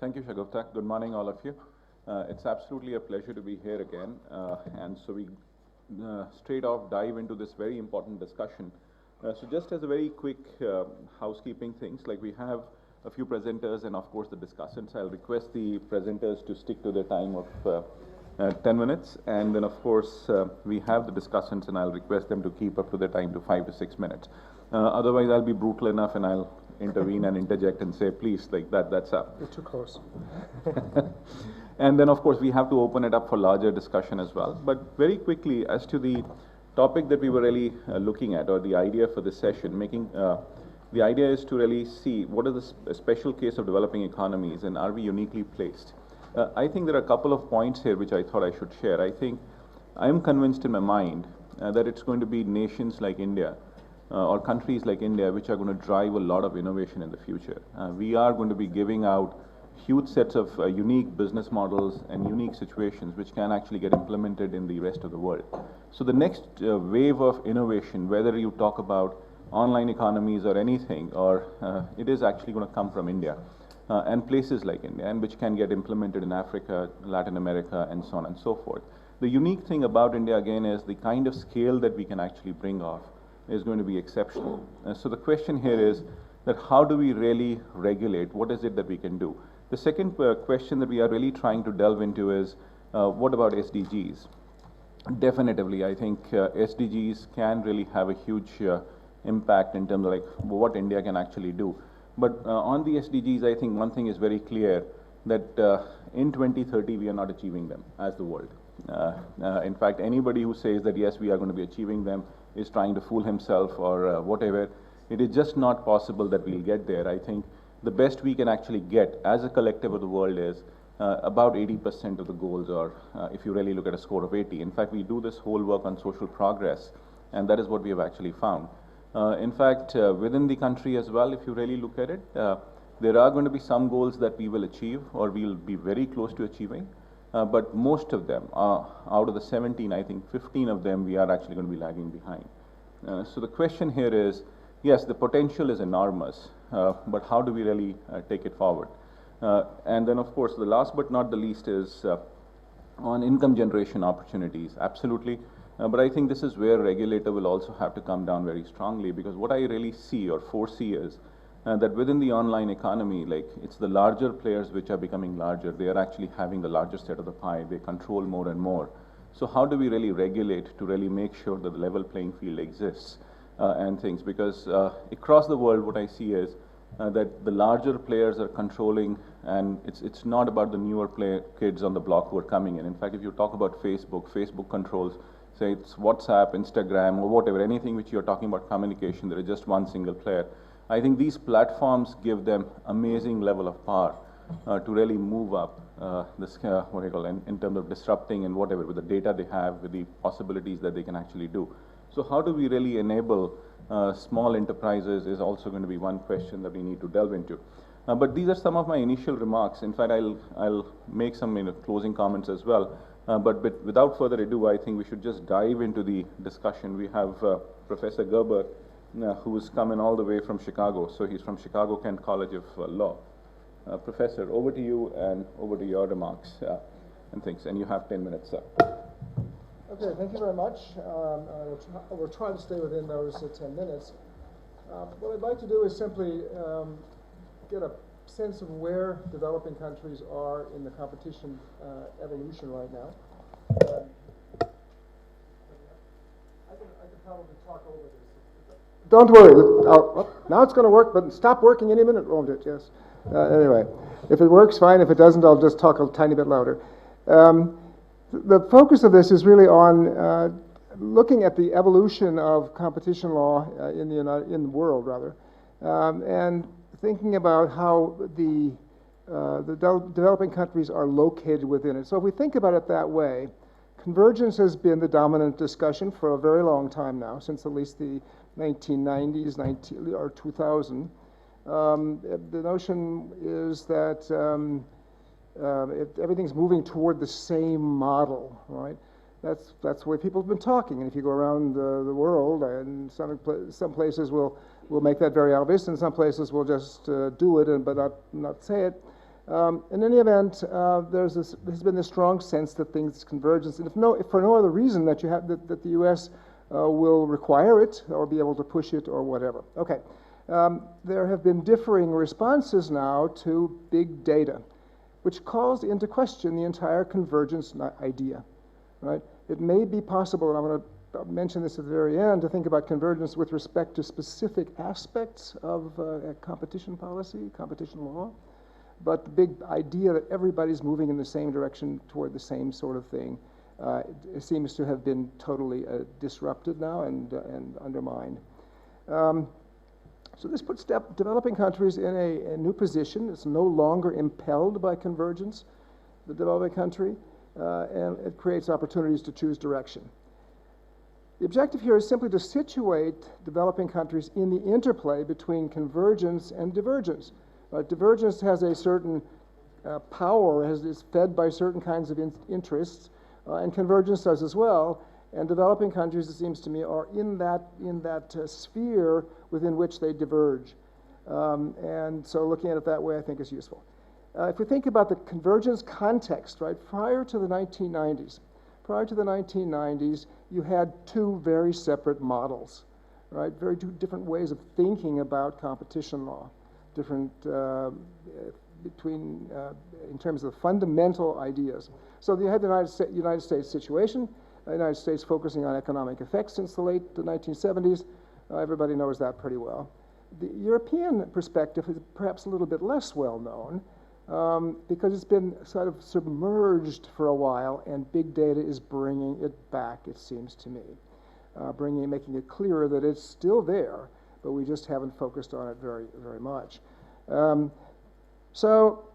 Thank you, Shagufta. Good morning, all of you. It's absolutely a pleasure to be here again. And so we straight off dive into this very important discussion. So just as a very quick housekeeping things, like we have a few presenters and of course the discussants. I'll request the presenters to stick to the time of 10 minutes. And then of course we have the discussants and I'll request them to keep up to the time to 5 to 6 minutes. Otherwise I'll be brutal enough and I'll intervene and interject and say, please, like that's up. You're too close. And then, of course, we have to open it up for larger discussion as well. But very quickly, as to the topic that we were really looking at, or the idea for this session, the idea is to really see what is the special case of developing economies and are we uniquely placed. I think there are a couple of points here which I thought I should share. I think I'm convinced in my mind that it's going to be nations like India or countries like India which are going to drive a lot of innovation in the future. We are going to be giving out huge sets of unique business models and unique situations which can actually get implemented in the rest of the world. So the next wave of innovation, whether you talk about online economies or anything, or it is actually going to come from India and places like India, and which can get implemented in Africa, Latin America, and so on and so forth. The unique thing about India again is the kind of scale that we can actually bring off is going to be exceptional. So the question here is that how do we really regulate? What is it that we can do? The second question that we are really trying to delve into is what about SDGs? Definitively, I think SDGs can really have a huge impact in terms of like what India can actually do. But on the SDGs, I think one thing is very clear that in 2030 we are not achieving them as the world. In fact, anybody who says that yes, we are going to be achieving them is trying to fool himself or whatever. It is just not possible that we'll get there. I think the best we can actually get as a collective of the world is about 80% of the goals, or if you really look at a score of 80. In fact, we do this whole work on social progress, and that is what we have actually found. In fact, within the country as well, if you really look at it, there are going to be some goals that we will achieve or we'll be very close to achieving. But most of them, out of the 17, I think 15 of them, we are actually going to be lagging behind. So the question here is, yes, the potential is enormous, but how do we really take it forward? And then, of course, the last but not the least is on income generation opportunities. Absolutely. But I think this is where regulator will also have to come down very strongly, because what I really see or foresee is that within the online economy, like it's the larger players which are becoming larger. They are actually having the larger set of the pie. They control more and more. So how do we really regulate to really make sure that the level playing field exists and things? Because across the world, what I see is that the larger players are controlling, and it's not about the newer kids on the block who are coming in. In fact, if you talk about Facebook controls, say it's WhatsApp, Instagram, or whatever, anything which you're talking about communication, there is just one single player. I think these platforms give them amazing level of power to really move up this, what do you call, in terms of disrupting and whatever, with the data they have, with the possibilities that they can actually do. So how do we really enable small enterprises is also going to be one question that we need to delve into. But these are some of my initial remarks. In fact, I'll make some closing comments as well. But without further ado, I think we should just dive into the discussion. We have Professor Gerber, who's coming all the way from Chicago. So he's from Chicago Kent College of Law. Professor, over to you and over to your remarks and things. And you have 10 minutes, sir. Okay, thank you very much. We'll try to stay within those 10 minutes. What I'd like to do is simply get a sense of where developing countries are in the competition evolution right now. I can probably talk over this. Don't worry. Now it's going to work, but stop working any minute, won't it? Yes. Anyway, if it works, fine. If it doesn't, I'll just talk a tiny bit louder. The focus of this is really on looking at the evolution of competition law in the world, rather, and thinking about how the developing countries are located within it. So if we think about it that way, convergence has been the dominant discussion for a very long time now, since at least the 1990s or 2000. The notion is that everything's moving toward the same model, right? That's the way people have been talking. And if you go around the world, and some places will make that very obvious, and some places will just do it but not say it. In any event, there's been this strong sense that things convergence, and if for no other reason that that the U.S. Will require it or be able to push it or whatever. Okay, there have been differing responses now to big data, which calls into question the entire convergence idea. Right? It may be possible, and I'm going to mention this at the very end, to think about convergence with respect to specific aspects of competition policy, competition law. But the big idea that everybody's moving in the same direction toward the same sort of thing it seems to have been totally disrupted now and undermined. So this puts developing countries in a new position. It's no longer impelled by convergence, the developing country, and it creates opportunities to choose direction. The objective here is simply to situate developing countries in the interplay between convergence and divergence. Divergence has a certain power, is fed by certain kinds of interests, and convergence does as well. And developing countries, it seems to me, are in that sphere within which they diverge. And so looking at it that way, I think, is useful. If we think about the convergence context, right, prior to the 1990s, you had two very separate models, right, two different ways of thinking about competition law. Different in terms of the fundamental ideas. So you had the United States situation, the United States focusing on economic effects since the late 1970s. Everybody knows that pretty well. The European perspective is perhaps a little bit less well known because it's been sort of submerged for a while, and big data is bringing it back, it seems to me, making it clearer that it's still there, but we just haven't focused on it very, very much. So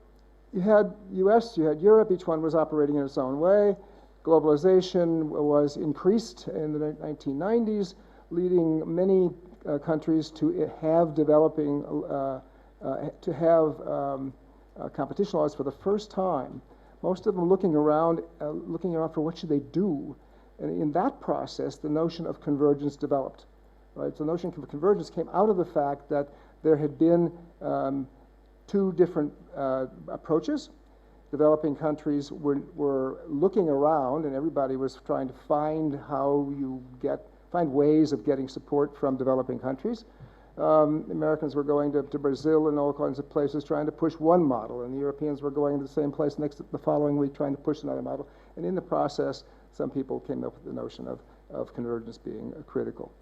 you had US, you had Europe, each one was operating in its own way. Globalization was increased in the 1990s, leading many countries to have competition laws for the first time. Most of them looking around for what should they do. And in that process, the notion of convergence developed. Right? So the notion of convergence came out of the fact that there had been two different approaches. Developing countries were looking around, and everybody was trying to find ways of getting support from developing countries. Americans were going to Brazil and all kinds of places trying to push one model, and the Europeans were going to the same place the following week trying to push another model. And in the process, some people came up with the notion of convergence being critical.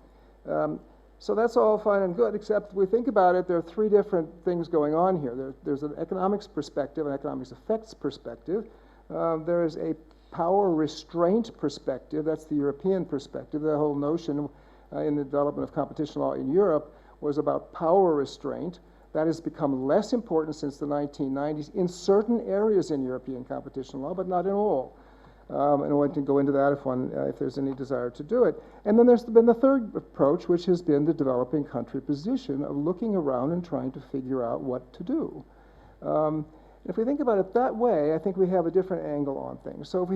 So that's all fine and good, except if we think about it, there are three different things going on here. There's an economics perspective, an economics effects perspective. There is a power restraint perspective. That's the European perspective. The whole notion in the development of competition law in Europe was about power restraint. That has become less important since the 1990s in certain areas in European competition law, but not in all. And one can go into that if there's any desire to do it. And then there's been the third approach, which has been the developing country position of looking around and trying to figure out what to do. If we think about it that way, I think we have a different angle on things. So if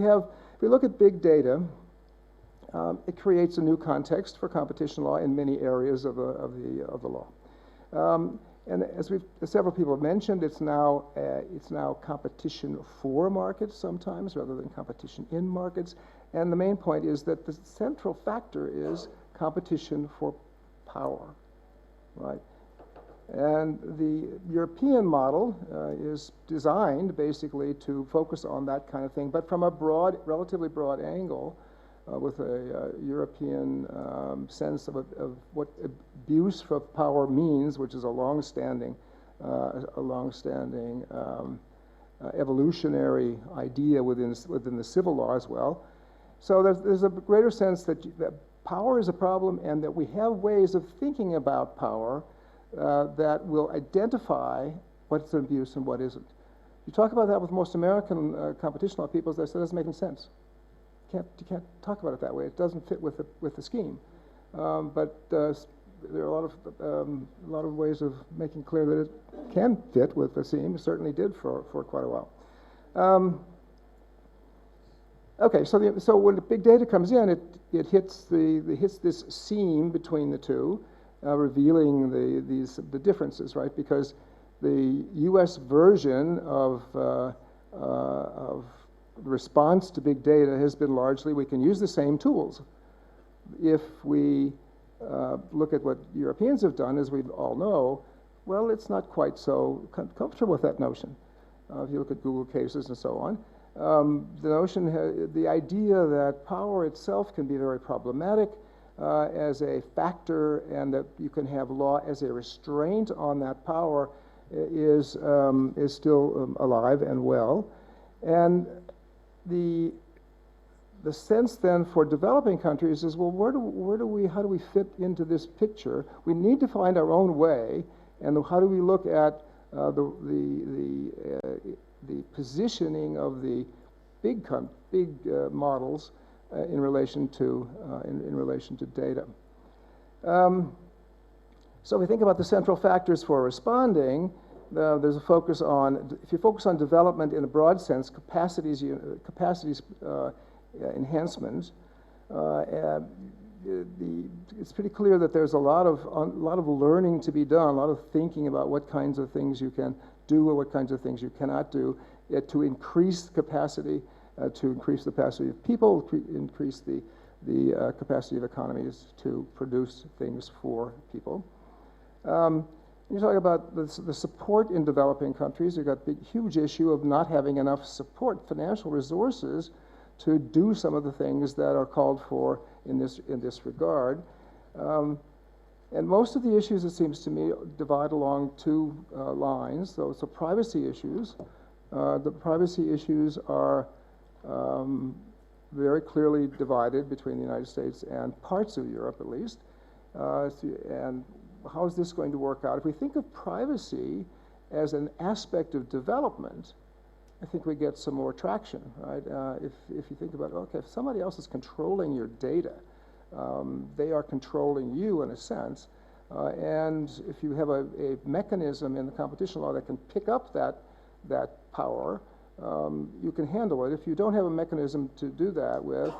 we look at big data, it creates a new context for competition law in many areas of the law. And as several people have mentioned, it's now competition for markets sometimes rather than competition in markets. And the main point is that the central factor is competition for power, right? And the European model is designed basically to focus on that kind of thing, but from a relatively broad angle, with a European sense of what abuse of power means, which is a long-standing evolutionary idea within the civil law as well. So there's a greater sense that power is a problem, and that we have ways of thinking about power that will identify what's an abuse and what isn't. You talk about that with most American competition law people, they say it doesn't make any sense. You can't talk about it that way. It doesn't fit with the scheme. But there are a lot of ways of making clear that it can fit with the scheme. It certainly did for quite a while. Okay, so when the big data comes in, it hits this seam between the two, revealing the differences, right? Because the U.S. version of the response to big data has been largely we can use the same tools. If we look at what Europeans have done, as we all know, well, it's not quite so comfortable with that notion. If you look at Google cases and so on, the notion, the idea that power itself can be very problematic as a factor, and that you can have law as a restraint on that power is still alive and well. And the sense then for developing countries is, well, how do we fit into this picture? We need to find our own way, and how do we look at the positioning of the big models in relation to data. So we think about the central factors for responding. There's a focus on, if you focus on development in a broad sense, capacities enhancement. It's pretty clear that there's a lot of learning to be done, a lot of thinking about what kinds of things you can do or what kinds of things you cannot do to increase capacity, to increase the capacity of people, increase the capacity of economies to produce things for people. You talk about the support in developing countries. You've got the huge issue of not having enough support, financial resources, to do some of the things that are called for in this regard. And most of the issues, it seems to me, divide along two lines. So privacy issues. The privacy issues are very clearly divided between the United States and parts of Europe, at least. And how is this going to work out? If we think of privacy as an aspect of development, I think we get some more traction, right? If you think about, okay, if somebody else is controlling your data, they are controlling you in a sense, and if you have a mechanism in the competition law that can pick up that power, you can handle it. If you don't have a mechanism to do that with,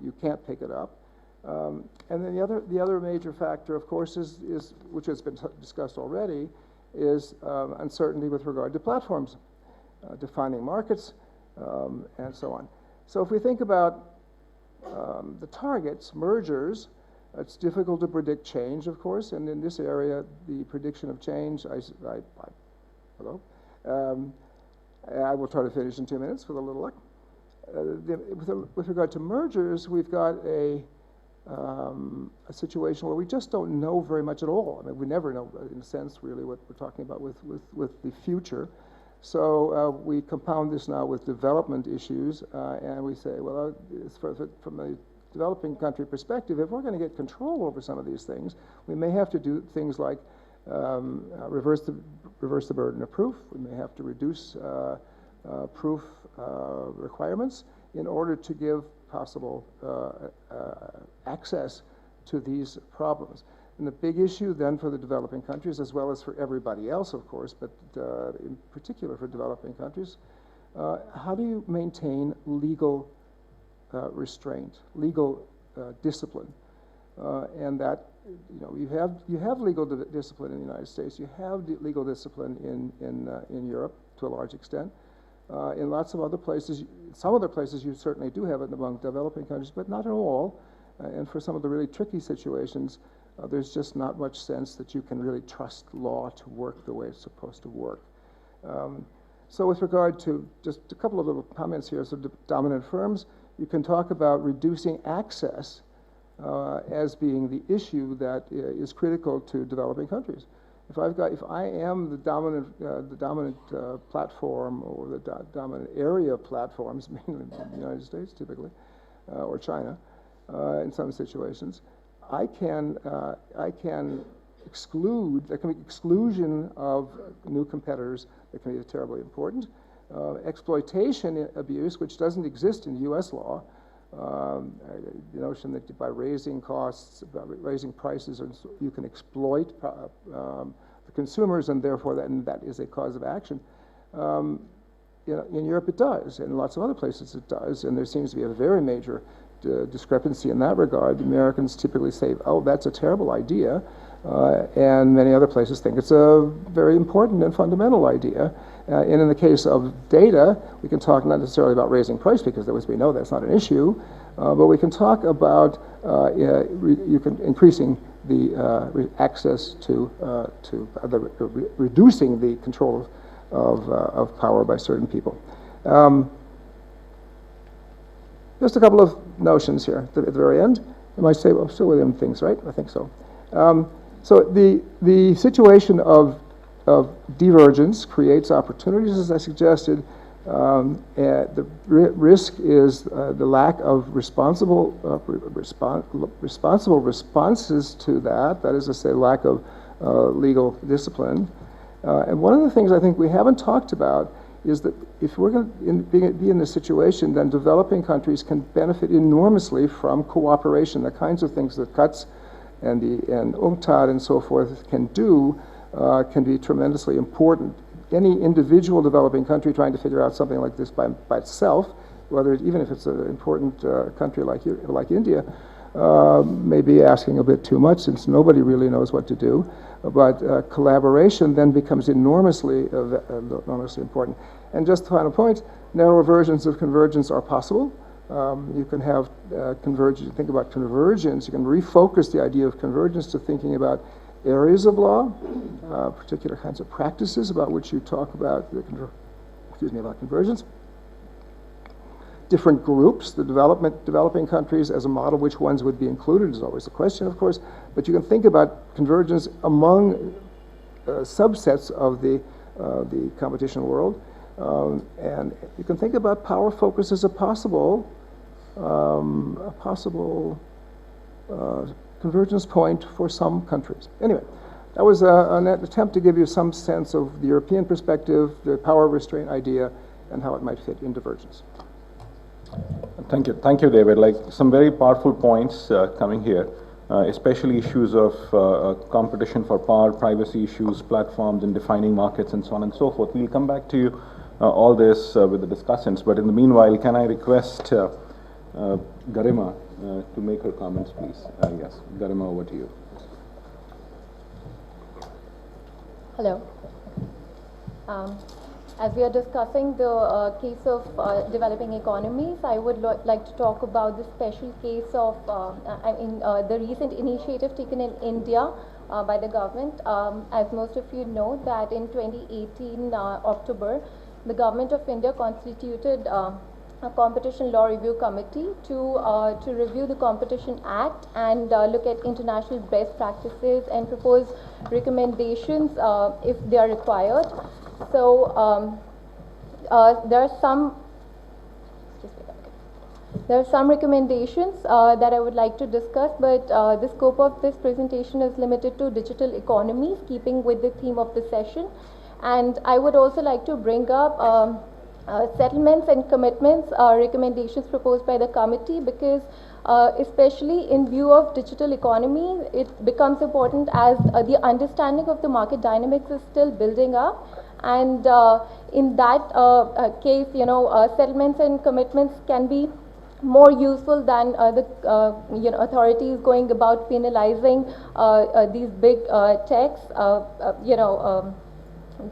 you can't pick it up. And then the other major factor, of course, is which has been discussed already, is uncertainty with regard to platforms, defining markets, and so on. So if we think about the targets, mergers, it's difficult to predict change, of course, and in this area, the prediction of change, I will try to finish in 2 minutes with a little luck. With regard to mergers, we've got a situation where we just don't know very much at all. I mean, we never know, in a sense, really, what we're talking about with the future. So we compound this now with development issues, and we say, well, from a developing country perspective, if we're going to get control over some of these things, we may have to do things like reverse the burden of proof. We may have to reduce proof requirements in order to give possible access to these problems. And the big issue then for the developing countries, as well as for everybody else, of course, but in particular for developing countries, how do you maintain legal restraint, legal discipline? And that, you have legal discipline in the United States, you have legal discipline in Europe to a large extent. In lots of other places, some other places you certainly do have it among developing countries, but not in all. And for some of the really tricky situations, there's just not much sense that you can really trust law to work the way it's supposed to work. So with regard to just a couple of little comments here, so dominant firms, you can talk about reducing access as being the issue that is critical to developing countries. If I am the dominant platform or the dominant area of platforms, mainly in the United States typically, or China, in some situations, I can exclude. There can be exclusion of new competitors that can be terribly important. Exploitation abuse, which doesn't exist in U.S. law. The notion that by raising costs, by raising prices, you can exploit the consumers, and therefore that is a cause of action. In Europe it does, and in lots of other places it does, and there seems to be a very major discrepancy in that regard. Americans typically say, oh, that's a terrible idea. and many other places think it's a very important and fundamental idea. And in the case of data, we can talk not necessarily about raising price, because as we know that's not an issue, but we can talk about increasing the access to reducing the control of power by certain people. Just a couple of notions here at the very end. You might say, well, I'm still within things, right? I think so. So the situation of divergence creates opportunities, as I suggested. The risk is the lack of responsible responses to that. That is to say, lack of legal discipline. And one of the things I think we haven't talked about is that if we're going to be in this situation, then developing countries can benefit enormously from cooperation. The kinds of things that CUTS and UNCTAD and so forth can do can be tremendously important. Any individual developing country trying to figure out something like this by itself, even if it's an important country like India, may be asking a bit too much, since nobody really knows what to do. But collaboration then becomes enormously important. And just the final point, narrower versions of convergence are possible. You can have convergence, think about convergence, you can refocus the idea of convergence to thinking about areas of law, particular kinds of practices about which you talk about about convergence. Different groups, the developing countries as a model, which ones would be included is always the question, of course, but you can think about convergence among subsets of the competition world, and you can think about power focus as a possible convergence point for some countries. Anyway, that was an attempt to give you some sense of the European perspective, the power restraint idea, and how it might fit in divergence. Thank you, David. Like some very powerful points coming here, especially issues of competition for power, privacy issues, platforms, and defining markets, and so on and so forth. We'll come back to you all this with the discussants. But in the meanwhile, can I request Garima to make her comments, please? Yes, Garima, over to you. Hello. As we are discussing the case of developing economies, I would like to talk about the special case of the recent initiative taken in India by the government. As most of you know, that in 2018 October, the government of India constituted a competition law review committee to review the Competition Act and look at international best practices and propose recommendations if they are required. So there are some recommendations that I would like to discuss, but the scope of this presentation is limited to digital economies, keeping with the theme of the session. And I would also like to bring up settlements and commitments recommendations proposed by the committee, because especially in view of digital economy, it becomes important as the understanding of the market dynamics is still building up. And in that case, settlements and commitments can be more useful than the authorities going about penalizing these big techs,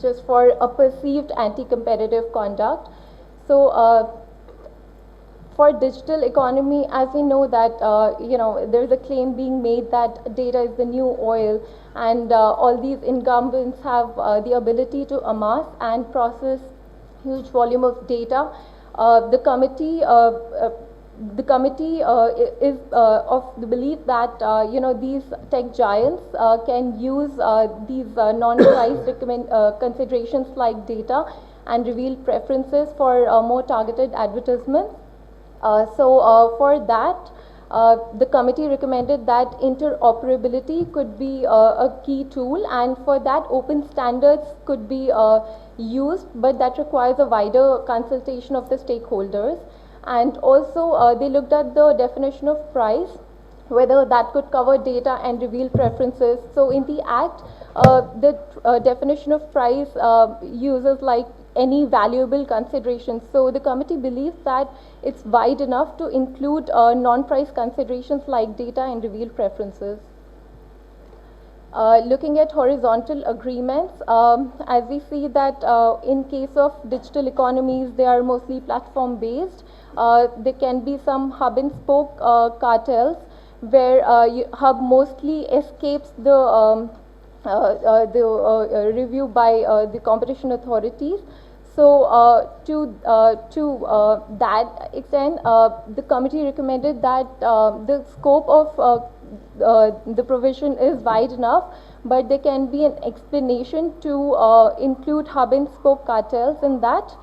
just for a perceived anti-competitive conduct. So for digital economy, as we know that there's a claim being made that data is the new oil, and all these incumbents have the ability to amass and process huge volume of data. The committee is of the belief that these tech giants can use these non-price considerations like data and reveal preferences for more targeted advertisements. For that, the committee recommended that interoperability could be a key tool, and for that open standards could be used, but that requires a wider consultation of the stakeholders. And also they looked at the definition of price, whether that could cover data and reveal preferences. So in the Act, the definition of price uses like any valuable considerations. So the committee believes that it's wide enough to include non-price considerations like data and reveal preferences. Looking at horizontal agreements, as we see that in case of digital economies, they are mostly platform based. There can be some hub and spoke cartels where hub mostly escapes the review by the competition authorities. So to that extent, the committee recommended that the scope of the provision is wide enough, but there can be an explanation to include hub and spoke cartels in that.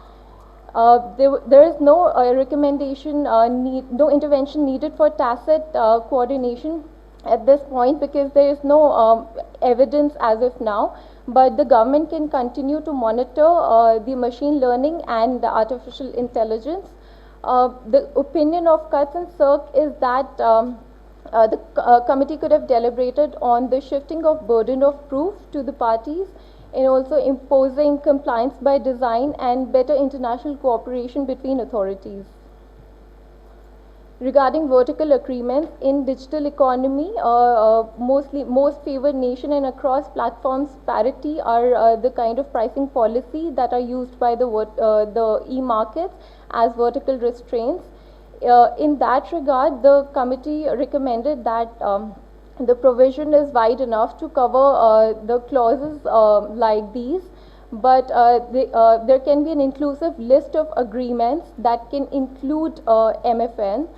There is no recommendation, no intervention needed for tacit coordination at this point because there is no evidence as of now, but the government can continue to monitor the machine learning and the artificial intelligence. The opinion of CUTS-CIRC is that the committee could have deliberated on the shifting of burden of proof to the parties and also imposing compliance by design and better international cooperation between authorities. Regarding vertical agreements in digital economy, most favored nation and across platforms parity are the kind of pricing policy that are used by the e-markets as vertical restraints. In that regard, the committee recommended that the provision is wide enough to cover the clauses like these, but there can be an inclusive list of agreements that can include MFN,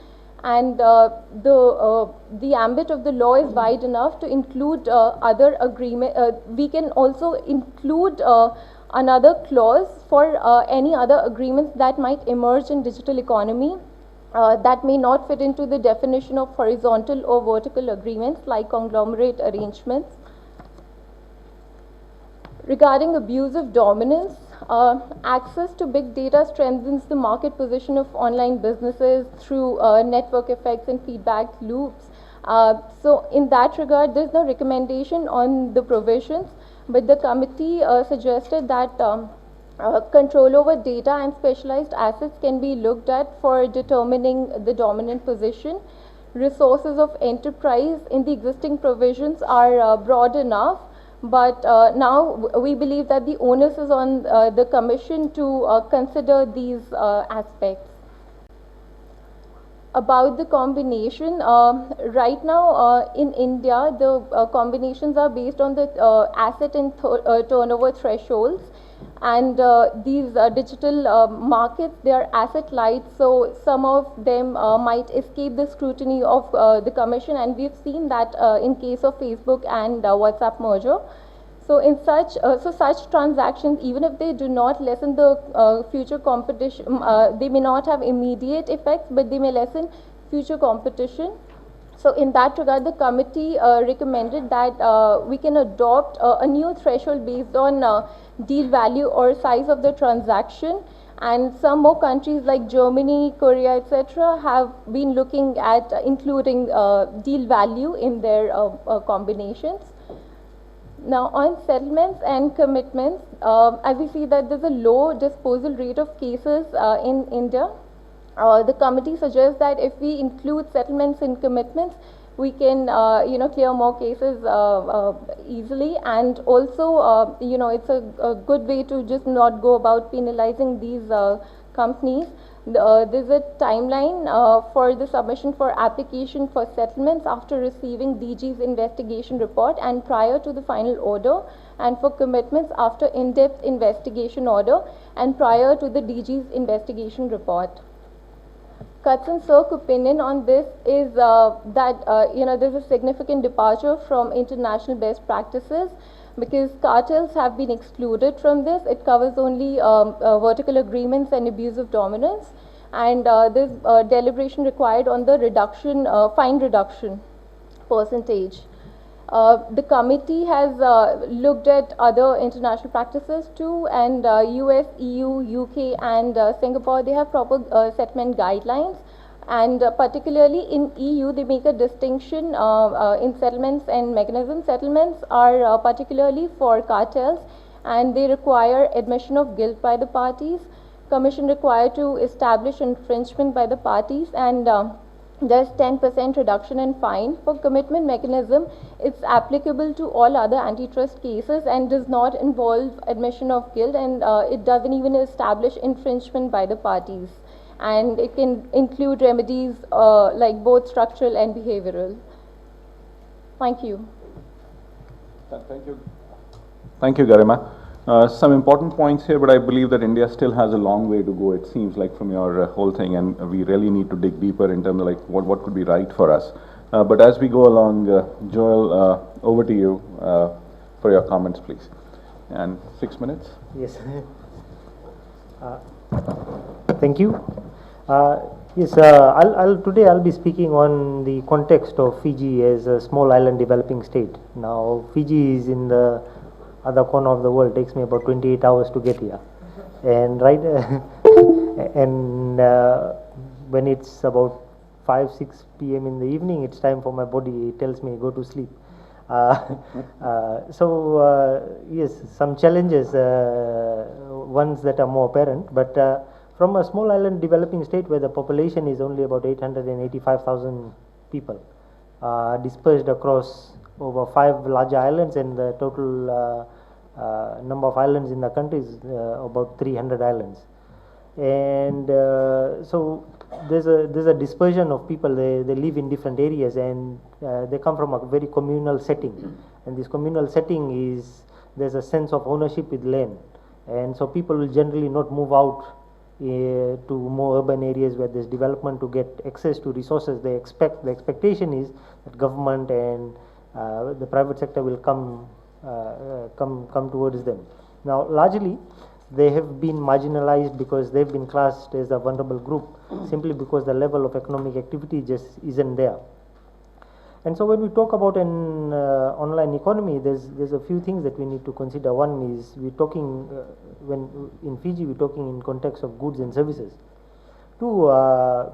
and the ambit of the law is wide enough to include other agreement. We can also include another clause for any other agreements that might emerge in digital economy. That may not fit into the definition of horizontal or vertical agreements like conglomerate arrangements. Regarding abuse of dominance, access to big data strengthens the market position of online businesses through network effects and feedback loops. So in that regard, there's no recommendation on the provisions, but the committee suggested that control over data and specialized assets can be looked at for determining the dominant position. Resources of enterprise in the existing provisions are broad enough, but now we believe that the onus is on the Commission to consider these aspects. About the combination, right now in India, the combinations are based on the asset and turnover thresholds. And these digital markets, they are asset light, so some of them might escape the scrutiny of the Commission, and we've seen that in case of Facebook and WhatsApp merger. So in such transactions, even if they do not lessen the future competition, they may not have immediate effects, but they may lessen future competition. So in that regard, the committee recommended that we can adopt a new threshold based on deal value or size of the transaction, and some more countries like Germany, Korea, etc. have been looking at including deal value in their combinations. Now on settlements and commitments, as we see that there's a low disposal rate of cases in India. The committee suggests that if we include settlements and commitments, we can clear more cases easily, and also it's a good way to just not go about penalizing these companies. There's a timeline for the submission for application for settlements after receiving DG's investigation report and prior to the final order, and for commitments after in-depth investigation order and prior to the DG's investigation report. CUTS-CIRC opinion on this is that there's a significant departure from international best practices because cartels have been excluded from this. It covers only vertical agreements and abuse of dominance, and there's deliberation required on the reduction, fine reduction percentage. The committee has looked at other international practices too, and US, EU, UK and Singapore, they have proper settlement guidelines, and particularly in EU they make a distinction in settlements and mechanisms. Settlements are particularly for cartels, and they require admission of guilt by the parties. Commission required to establish infringement by the parties, and there's 10% reduction in fine. For commitment mechanism, it's applicable to all other antitrust cases and does not involve admission of guilt, and it doesn't even establish infringement by the parties. And it can include remedies like both structural and behavioral. Thank you. Thank you. Thank you, Garima. Some important points here, but I believe that India still has a long way to go, it seems like, from your whole thing, and we really need to dig deeper in terms of like what could be right for us. But as we go along, Joel, over to you for your comments, please. And 6 minutes. Yes. Thank you. Yes, today I'll be speaking on the context of Fiji as a small island developing state. Now, Fiji is in the other corner of the world. Takes me about 28 hours to get here, and when it's about 5-6 p.m. in the evening, it's time for my body. It tells me go to sleep. Yes, some challenges, ones that are more apparent, but from a small island developing state where the population is only about 885,000 people, dispersed across over 5 larger islands, and the total number of islands in the country is about 300 islands. And so there's a dispersion of people. They live in different areas, and they come from a very communal setting. And this communal setting is, there's a sense of ownership with land, and so people will generally not move out to more urban areas where there's development to get access to resources. The expectation is that government and the private sector will come towards them. Now, largely they have been marginalized because they've been classed as a vulnerable group, simply because the level of economic activity just isn't there. And so when we talk about an online economy, there's a few things that we need to consider. One is, we're talking when in Fiji, we're talking in context of goods and services. Two,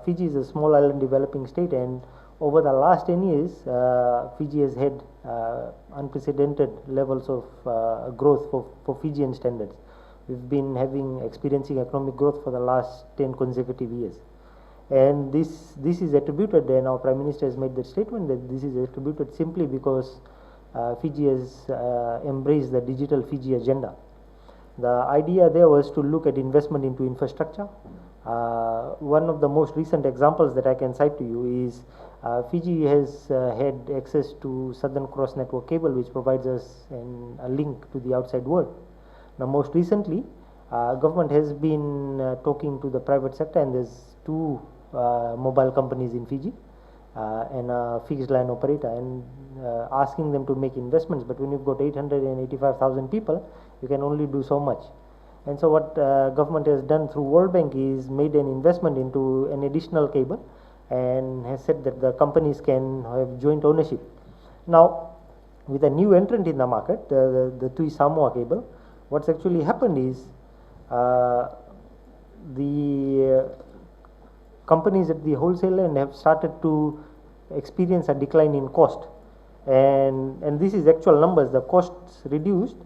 Fiji is a small island developing state, and over the last 10 years, Fiji has had unprecedented levels of growth for Fijian standards. We've been experiencing economic growth for the last 10 consecutive years. And this is attributed, and our Prime Minister has made that statement, that this is attributed simply because Fiji has embraced the digital Fiji agenda. The idea there was to look at investment into infrastructure. One of the most recent examples that I can cite to you is Fiji has had access to Southern Cross Network cable, which provides us a link to the outside world. Now, most recently, government has been talking to the private sector, and there's 2 mobile companies in Fiji and a fixed line operator, and asking them to make investments. But when you've got 885,000 people, you can only do so much. And so what government has done through World Bank is made an investment into an additional cable, and has said that the companies can have joint ownership. Now, with a new entrant in the market, the Tui Samoa cable, what's actually happened is the companies at the wholesale end have started to experience a decline in cost, and this is actual numbers. The costs reduced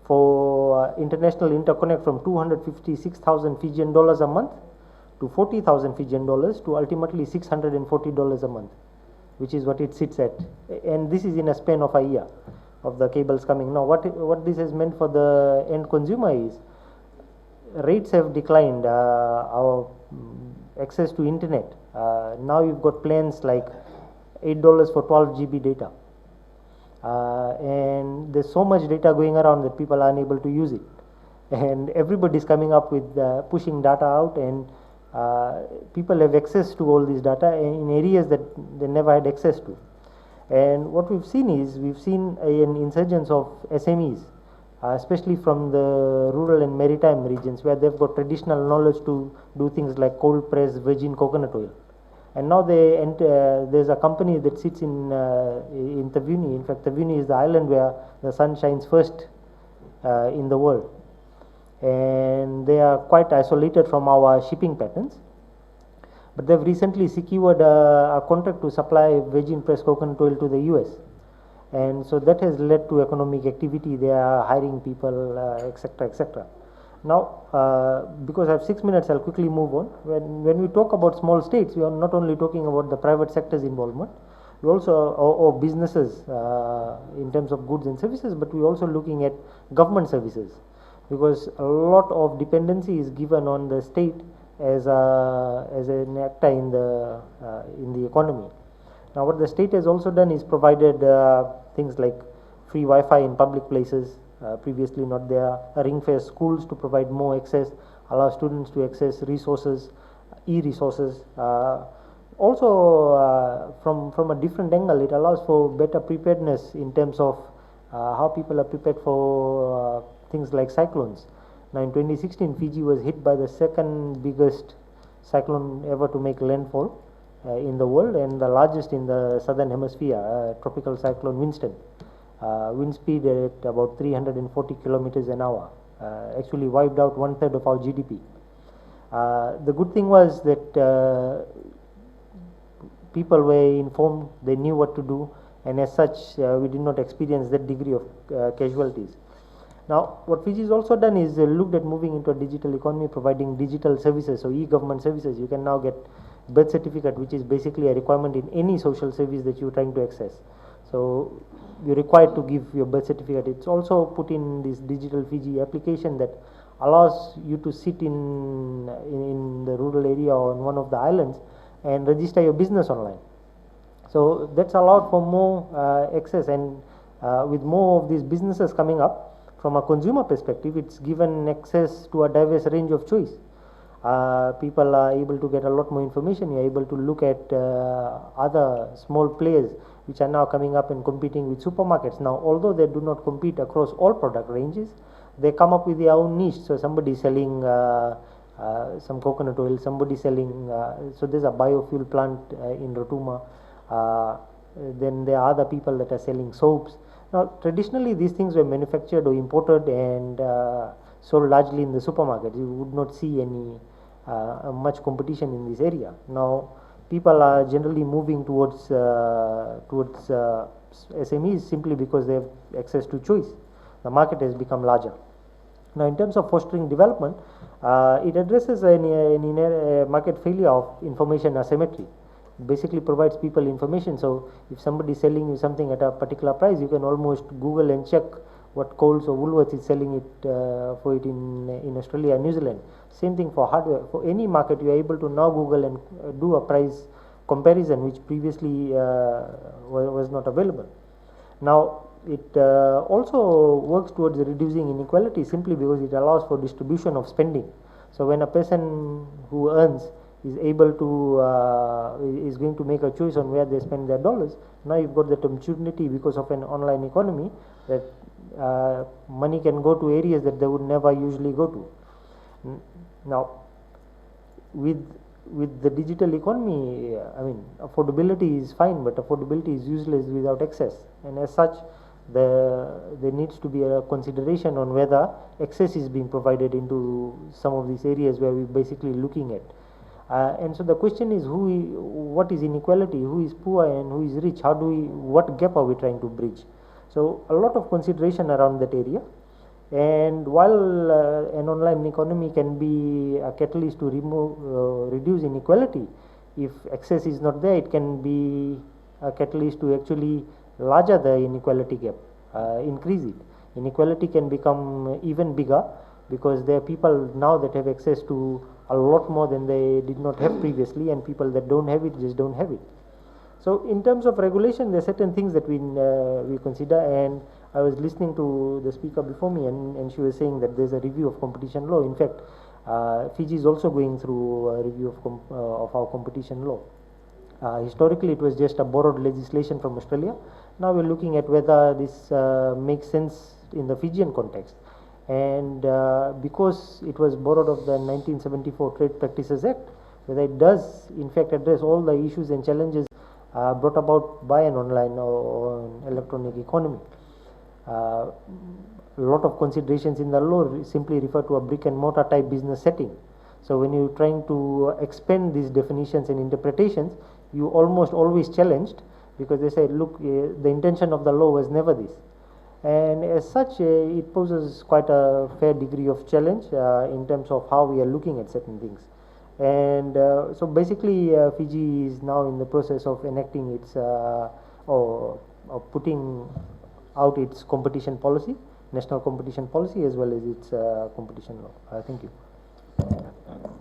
for international interconnect from 256,000 Fijian dollars a month to 40,000 Fijian dollars to ultimately $640 a month, which is what it sits at, and this is in a span of a year of the cables coming. Now, what this has meant for the end consumer is rates have declined. Our access to internet, now you've got plans like $8 for 12 GB data, and there's so much data going around that people are unable to use it, and everybody's coming up with pushing data out, and people have access to all this data in areas that they never had access to. And what we've seen is, an insurgence of SMEs, especially from the rural and maritime regions, where they've got traditional knowledge to do things like cold press virgin coconut oil. And now there's a company that sits in Tavuni. In fact, Tavuni is the island where the sun shines first in the world, and they are quite isolated from our shipping patterns. But they've recently secured a contract to supply virgin pressed coconut oil to the US, and so that has led to economic activity. They are hiring people, etc., etc. Now, because I have 6 minutes, I'll quickly move on. When we talk about small states, we are not only talking about the private sector's involvement, we also, or businesses in terms of goods and services, but we're also looking at government services, because a lot of dependency is given on the state as an actor in the economy. Now, what the state has also done is provided things like free Wi-Fi in public places, previously not there, ring-fence schools to provide more access, allow students to access resources, e-resources. Also, from a different angle, it allows for better preparedness in terms of how people are prepared for things like cyclones. Now, in 2016, Fiji was hit by the second biggest cyclone ever to make landfall in the world, and the largest in the southern hemisphere, tropical cyclone Winston. Wind speed at about 340 kilometers an hour, actually wiped out 1/3 of our GDP. The good thing was that people were informed, they knew what to do, and as such, we did not experience that degree of casualties. Now, what Fiji has also done is looked at moving into a digital economy, providing digital services, so e-government services. You can now get birth certificate, which is basically a requirement in any social service that you're trying to access. So, you're required to give your birth certificate. It's also put in this digital Fiji application that allows you to sit in the rural area or on one of the islands and register your business online. So that's allowed for more access, and with more of these businesses coming up, from a consumer perspective, it's given access to a diverse range of choice. People are able to get a lot more information. You're able to look at other small players which are now coming up and competing with supermarkets. Now, although they do not compete across all product ranges, they come up with their own niche. So somebody selling some coconut oil, somebody selling, so there's a biofuel plant in Rotuma, then there are other people that are selling soaps. Now, traditionally these things were manufactured or imported and sold largely in the supermarket. You would not see any much competition in this area. Now, people are generally moving towards SMEs simply because they have access to choice. The market has become larger. Now, in terms of fostering development, it addresses a market failure of information asymmetry. Basically provides people information. So if somebody is selling you something at a particular price, you can almost Google and check what Coles or Woolworths is selling it for it in Australia and New Zealand. Same thing for hardware. For any market, you are able to now Google and do a price comparison, which previously was not available. Now, it also works towards reducing inequality simply because it allows for distribution of spending. So when a person who earns is able to is going to make a choice on where they spend their dollars, now you've got that opportunity because of an online economy that money can go to areas that they would never usually go to. Now, with the digital economy, I mean, affordability is fine, but affordability is useless without access, and as such, there needs to be a consideration on whether access is being provided into some of these areas where we're basically looking at. And so the question is, what is inequality, who is poor and who is rich, what gap are we trying to bridge? So a lot of consideration around that area. And while an online economy can be a catalyst to reduce inequality, if access is not there, it can be a catalyst to actually larger the inequality gap, increase it. Inequality can become even bigger because there are people now that have access to a lot more than they did not have previously, and people that don't have it just don't have it. So in terms of regulation, there are certain things that we consider, and I was listening to the speaker before me, and she was saying that there's a review of competition law. In fact, Fiji is also going through a review of our competition law. Historically, it was just a borrowed legislation from Australia. Now we're looking at whether this makes sense in the Fijian context. And because it was borrowed of the 1974 Trade Practices Act, whether it does in fact address all the issues and challenges brought about by an online or an electronic economy. A lot of considerations in the law simply refer to a brick and mortar type business setting. So when you're trying to expand these definitions and interpretations, you almost always challenged, because they say, look, the intention of the law was never this. And as such, it poses quite a fair degree of challenge in terms of how we are looking at certain things. And so basically, Fiji is now in the process of enacting its or putting out its competition policy, national competition policy, as well as its competition law. Thank you.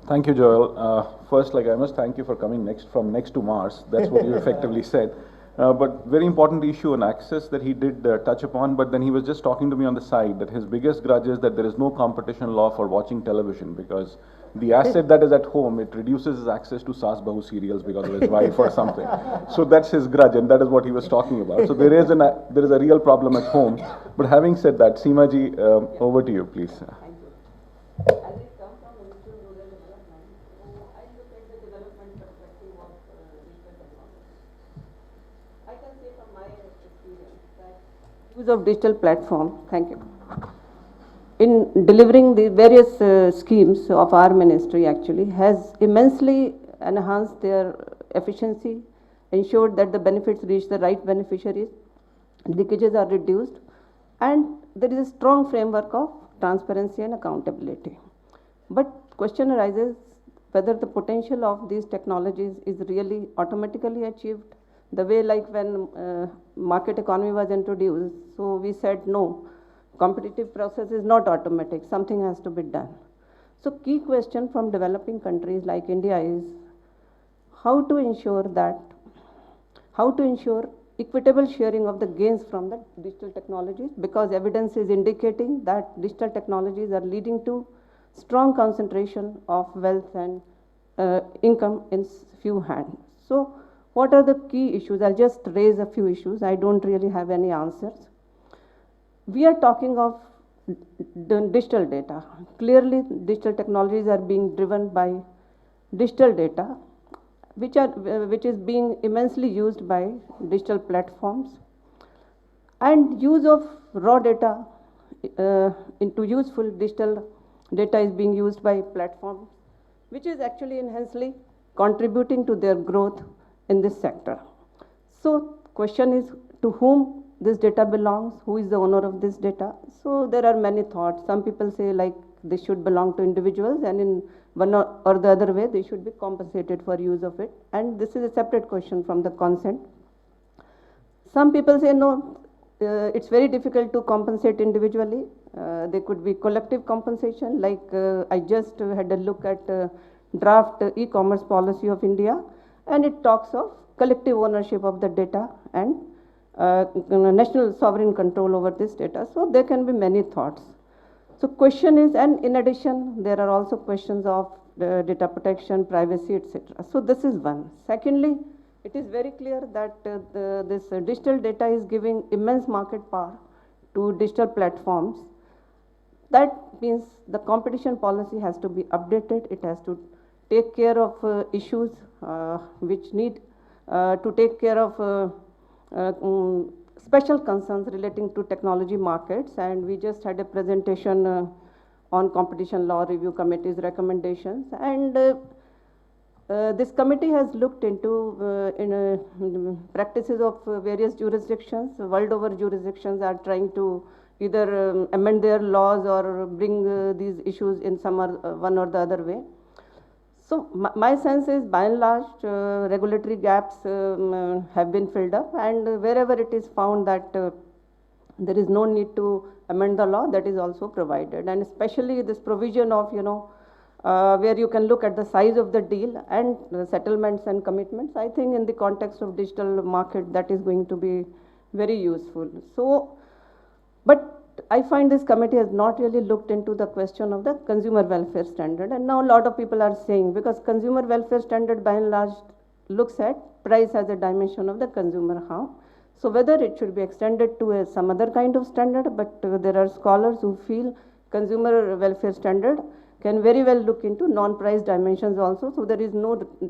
Thank you, Joel. First, I must thank you for coming from next to Mars. That's what you effectively said. But very important issue on access that he did touch upon, but then he was just talking to me on the side that his biggest grudge is that there is no competition law for watching television, because the asset that is at home, it reduces his access to Saas Bahu serials because of his wife or something. So that's his grudge, and that is what he was talking about. So there is a real problem at home. But having said that, Seema ji, over to you, please. Thank you. As I come from Ministry of Rural Development, so I look at the development perspective of digital technology. I can say from my experience that use of digital platform, thank you, in delivering the various schemes of our ministry actually has immensely enhanced their efficiency, ensured that the benefits reach the right beneficiaries, leakages are reduced, and there is a strong framework of transparency and accountability. But question arises whether the potential of these technologies is really automatically achieved, the way like when market economy was introduced. So we said no, competitive process is not automatic, something has to be done. So key question from developing countries like India is how to ensure equitable sharing of the gains from the digital technologies, because evidence is indicating that digital technologies are leading to strong concentration of wealth and income in few hands. So what are the key issues? I'll just raise a few issues. I don't really have any answers. We are talking of digital data. Clearly, digital technologies are being driven by digital data, which is being immensely used by digital platforms, and use of raw data into useful digital data is being used by platforms, which is actually enhancedly contributing to their growth in this sector. So question is to whom this data belongs, who is the owner of this data. So there are many thoughts. Some people say like this should belong to individuals, and in one or the other way they should be compensated for use of it, and this is a separate question from the consent. Some people say no, it's very difficult to compensate individually. There could be collective compensation, like I just had a look at draft e-commerce policy of India, and it talks of collective ownership of the data and national sovereign control over this data. So there can be many thoughts. So question is, and in addition, there are also questions of data protection, privacy, etc. So this is one. Secondly, it is very clear that this digital data is giving immense market power to digital platforms. That means the competition policy has to be updated. It has to take care of issues which need to take care of special concerns relating to technology markets, and we just had a presentation on competition law review committee's recommendations, and this committee has looked into practices of various jurisdictions. World over jurisdictions are trying to either amend their laws or bring these issues in some or one or the other way. So my sense is, by and large, regulatory gaps have been filled up, and wherever it is found that there is no need to amend the law, that is also provided. And especially this provision of, where you can look at the size of the deal and settlements and commitments, I think in the context of digital market, that is going to be very useful. So, but I find this committee has not really looked into the question of the consumer welfare standard, and now a lot of people are saying, because consumer welfare standard by and large looks at price as a dimension of the consumer harm. So whether it should be extended to some other kind of standard, but there are scholars who feel consumer welfare standard can very well look into non-price dimensions also. So there is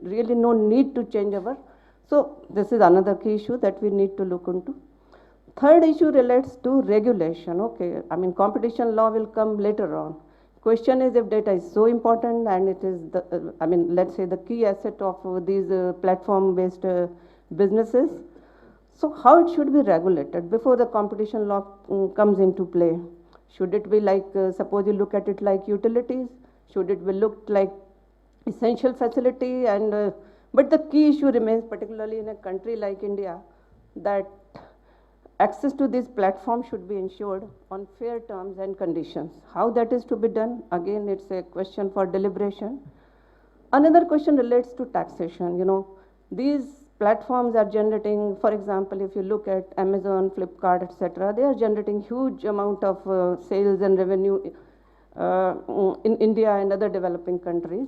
really no need to change our. So this is another key issue that we need to look into. Third issue relates to regulation. Okay, I mean competition law will come later on. Question is, if data is so important and it is the, let's say the key asset of these platform-based businesses. So how it should be regulated before the competition law comes into play? Should it be like, suppose you look at it like utilities? Should it be looked like essential facility? And but the key issue remains, particularly in a country like India, that access to this platform should be ensured on fair terms and conditions. How that is to be done? Again, it's a question for deliberation. Another question relates to taxation. You know, these platforms are generating, for example, if you look at Amazon, Flipkart, etc., they are generating huge amount of sales and revenue in India and other developing countries.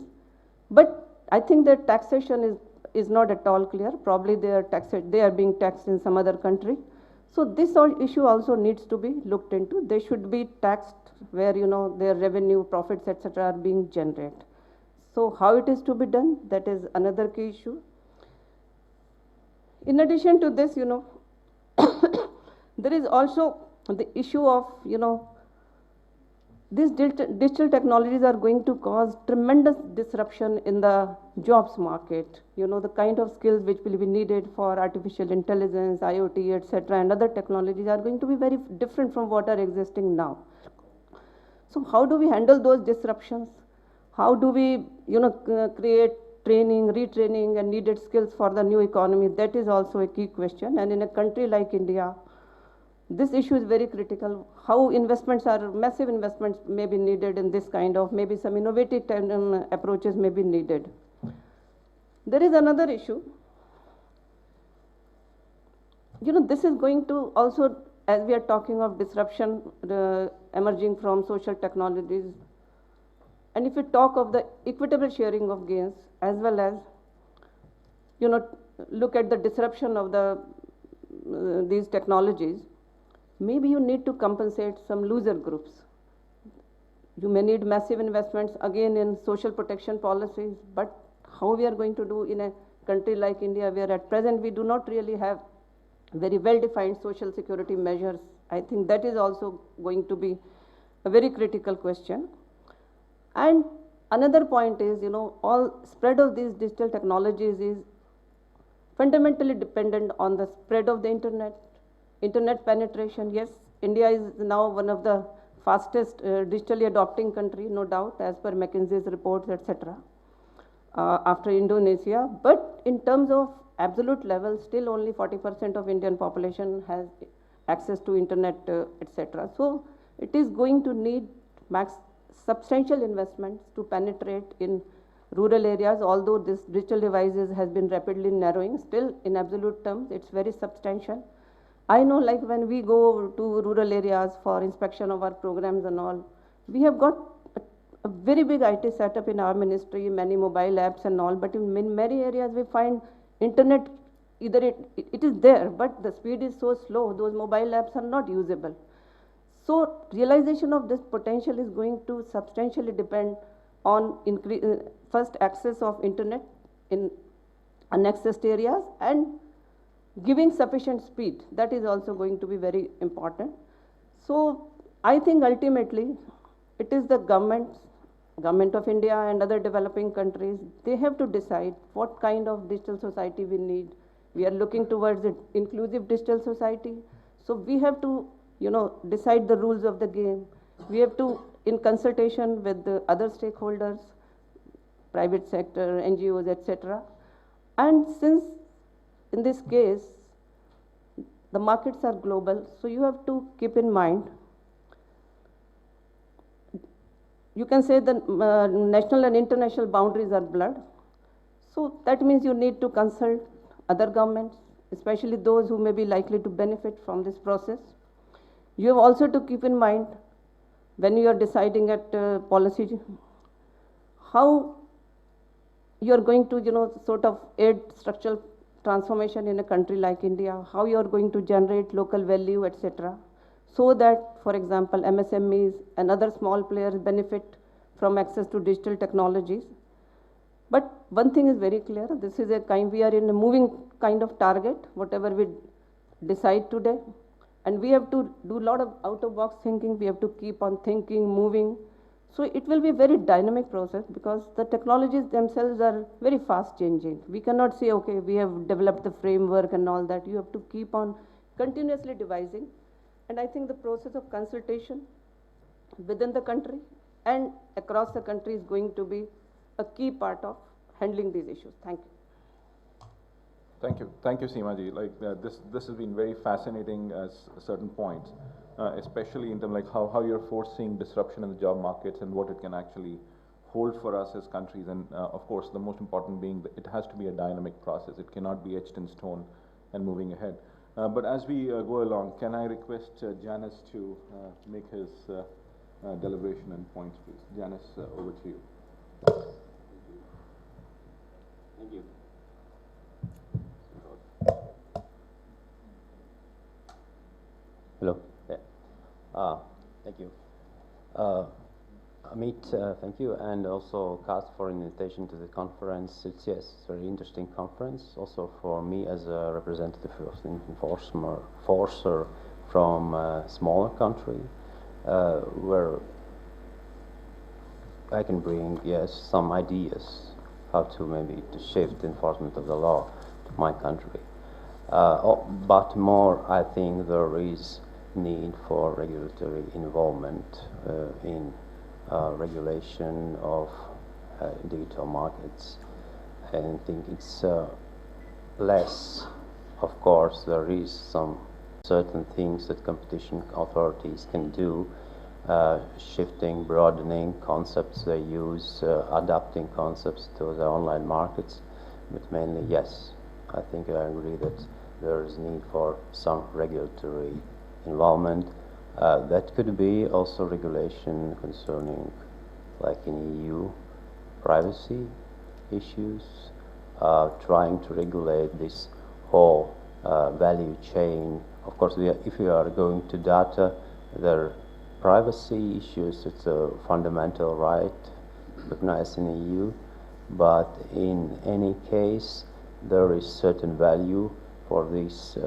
But I think that taxation is not at all clear. Probably they are being taxed in some other country. So this issue also needs to be looked into. They should be taxed where, you know, their revenue, profits, etc., are being generated. So how it is to be done? That is another key issue. In addition to this, you know, there is also the issue of, you know, these digital technologies are going to cause tremendous disruption in the jobs market. You know, the kind of skills which will be needed for artificial intelligence, IoT, etc., and other technologies are going to be very different from what are existing now. So how do we handle those disruptions? How do we, you know, create training, retraining, and needed skills for the new economy? That is also a key question. And in a country like India, this issue is very critical. How massive investments may be needed in this kind of, maybe some innovative approaches may be needed. There is another issue. You know, this is going to also, as we are talking of disruption emerging from social technologies, and if we talk of the equitable sharing of gains, as well as, you know, look at the disruption of these technologies, maybe you need to compensate some loser groups. You may need massive investments again in social protection policies, but how we are going to do in a country like India, where at present we do not really have very well-defined social security measures? I think that is also going to be a very critical question. And another point is, you know, all spread of these digital technologies is fundamentally dependent on the spread of the internet penetration. Yes, India is now one of the fastest digitally adopting country, no doubt, as per McKinsey's reports, etc., after Indonesia. But in terms of absolute level, still only 40% of Indian population has access to internet, etc. So it is going to need substantial investments to penetrate in rural areas. Although this digital devices has been rapidly narrowing, still in absolute terms, it's very substantial. I know, like when we go to rural areas for inspection of our programs and all, we have got a very big IT setup in our ministry, many mobile apps and all, but in many areas we find internet, either it is there, but the speed is so slow, those mobile apps are not usable. So realization of this potential is going to substantially depend on first access of internet in unaccessed areas and giving sufficient speed. That is also going to be very important. So I think ultimately it is the government of India and other developing countries, they have to decide what kind of digital society we need. We are looking towards an inclusive digital society. So we have to, you know, decide the rules of the game. We have to, in consultation with the other stakeholders, private sector, NGOs, etc. And since in this case, the markets are global, so you have to keep in mind, you can say the national and international boundaries are blurred. So that means you need to consult other governments, especially those who may be likely to benefit from this process. You have also to keep in mind, when you are deciding at policy, how you are going to, you know, sort of aid structural transformation in a country like India, how you are going to generate local value, etc., so that, for example, MSMEs and other small players benefit from access to digital technologies. But one thing is very clear, this is we are in a moving kind of target, whatever we decide today. And we have to do a lot of out-of-box thinking, we have to keep on thinking, moving. So it will be a very dynamic process because the technologies themselves are very fast changing. We cannot say, okay, we have developed the framework and all that. You have to keep on continuously devising. And I think the process of consultation within the country and across the country is going to be a key part of handling these issues. Thank you. Thank you, Seemaji. Like this has been very fascinating at certain points, especially in terms like how you're foreseeing disruption in the job markets and what it can actually hold for us as countries. And of course, the most important being that it has to be a dynamic process. It cannot be etched in stone and moving ahead. But as we go along, can I request Janice to make his deliberation and points, please? Janice, over to you. Thank you. Hello. Yeah. Thank you. Amit, thank you, and also CUTS for invitation to the conference. It's a very interesting conference, also for me as a representative of the enforcer from a smaller country, where I can bring, yes, some ideas how to maybe to shift enforcement of the law to my country. But more, I think there is need for regulatory involvement in regulation of digital markets. And I think it's less, of course, there is some certain things that competition authorities can do, shifting, broadening concepts they use, adapting concepts to the online markets, but mainly, yes, I think I agree that there is need for some regulatory involvement. That could be also regulation concerning, like in EU, privacy issues, trying to regulate this whole value chain. Of course, if we are going to data, there are privacy issues. It's a fundamental right recognized in the EU, but in any case, there is certain value for this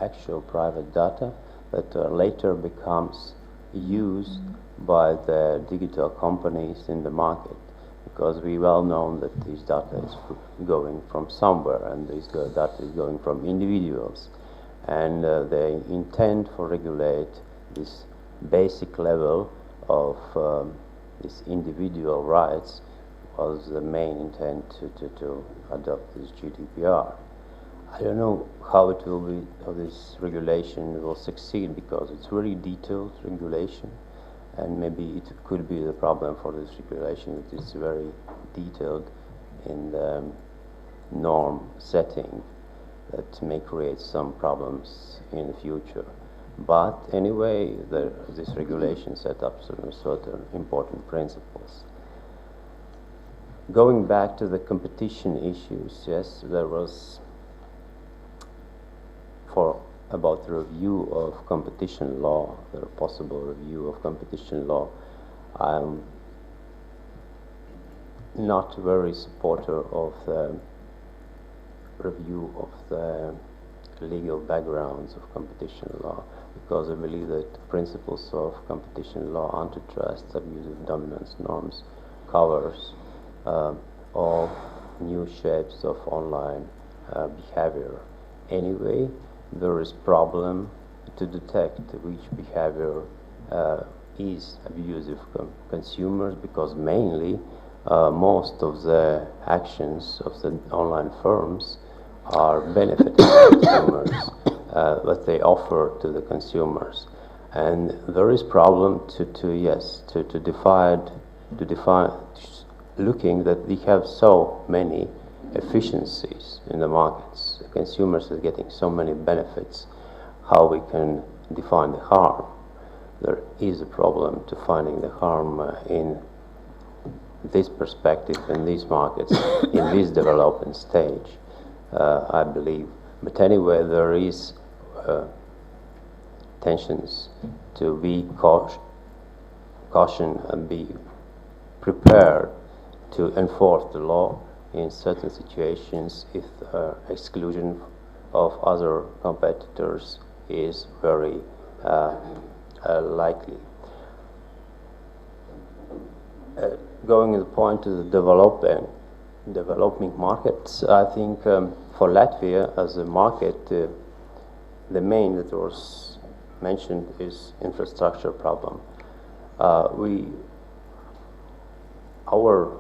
actual private data that later becomes used by the digital companies in the market, because we well know that this data is going from somewhere, and this data is going from individuals, and they intend for regulate this basic level of these individual rights was the main intent to adopt this GDPR. I don't know how it will be, how this regulation will succeed, because it's very detailed regulation, and maybe it could be the problem for this regulation that it's very detailed in the norm setting that may create some problems in the future. But anyway, this regulation set up certain important principles. Going back to the competition issues, yes, there was about the review of competition law, the possible review of competition law. I'm not very supporter of the review of the legal backgrounds of competition law, because I believe that the principles of competition law, antitrust, abusive dominance norms, covers all new shapes of online behavior. Anyway, there is problem to detect which behavior is abusive consumers, because mainly most of the actions of the online firms are benefiting consumers, what they offer to the consumers, and there is problem to define, looking that we have so many efficiencies in the markets. The consumers are getting so many benefits. How we can define the harm? There is a problem to finding the harm in this perspective, in these markets, in this development stage, I believe. But anyway, there is tensions to be caution and be prepared to enforce the law in certain situations if exclusion of other competitors is very likely. going to the point of the developing markets, I think for Latvia as a market, the main that was mentioned is infrastructure problem. Our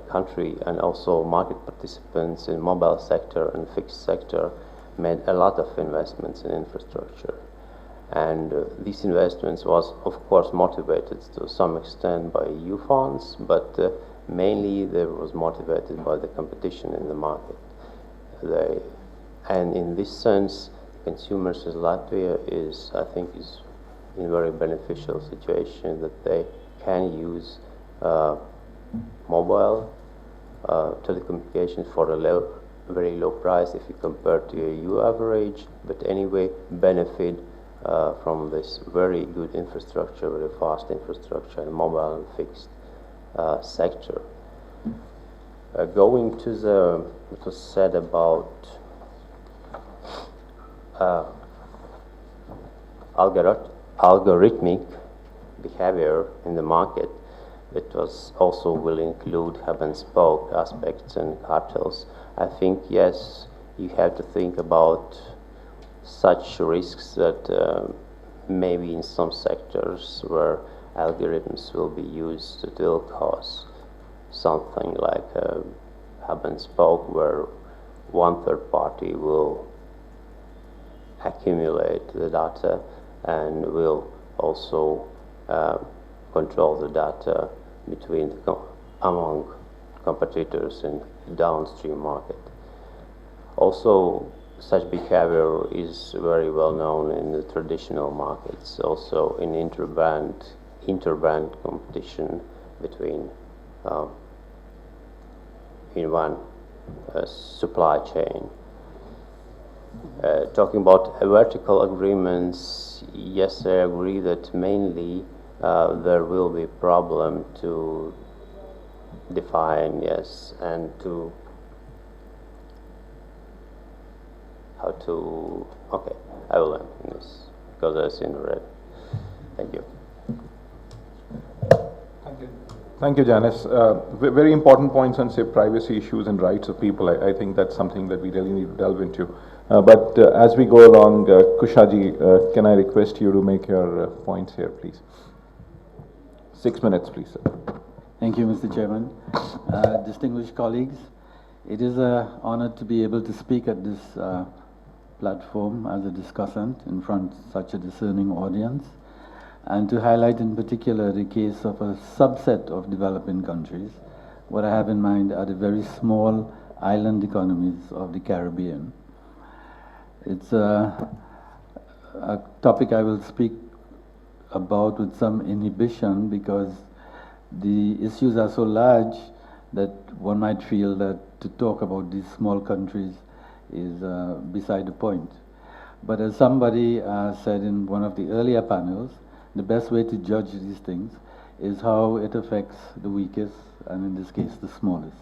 country and also market participants in mobile sector and fixed sector made a lot of investments in infrastructure. And these investments was, of course, motivated to some extent by EU funds, but mainly they was motivated by the competition in the market. And in this sense, consumers in Latvia I think, is in a very beneficial situation that they can use mobile telecommunications for a very low price if you compare to a EU average, but anyway benefit from this very good infrastructure, very fast infrastructure in mobile and fixed sector. Going to what was said about algorithmic behavior in the market, it was also will include hub and spoke aspects and cartels. I think, yes, you have to think about such risks that maybe in some sectors where algorithms will be used, it will cause something like a hub and spoke where one third party will accumulate the data and will also control the data among competitors in downstream market. Also, such behavior is very well known in the traditional markets, also in interbrand competition between in one supply chain. Talking about vertical agreements, yes, I agree that mainly there will be problem to define, yes, and to okay, I will end in this because I've seen red. Thank you. Thank you, Janice. Very important points on, say, privacy issues and rights of people. I think that's something that we really need to delve into. But as we go along, Kushaji, can I request you to make your points here, please? 6 minutes, please, sir. Thank you, Mr. Chairman. Distinguished colleagues, it is an honor to be able to speak at this platform as a discussant in front of such a discerning audience, and to highlight in particular the case of a subset of developing countries. What I have in mind are the very small island economies of the Caribbean. It's a topic I will speak about with some inhibition because the issues are so large that one might feel that to talk about these small countries is beside the point. But as somebody said in one of the earlier panels, the best way to judge these things is how it affects the weakest, and in this case, the smallest.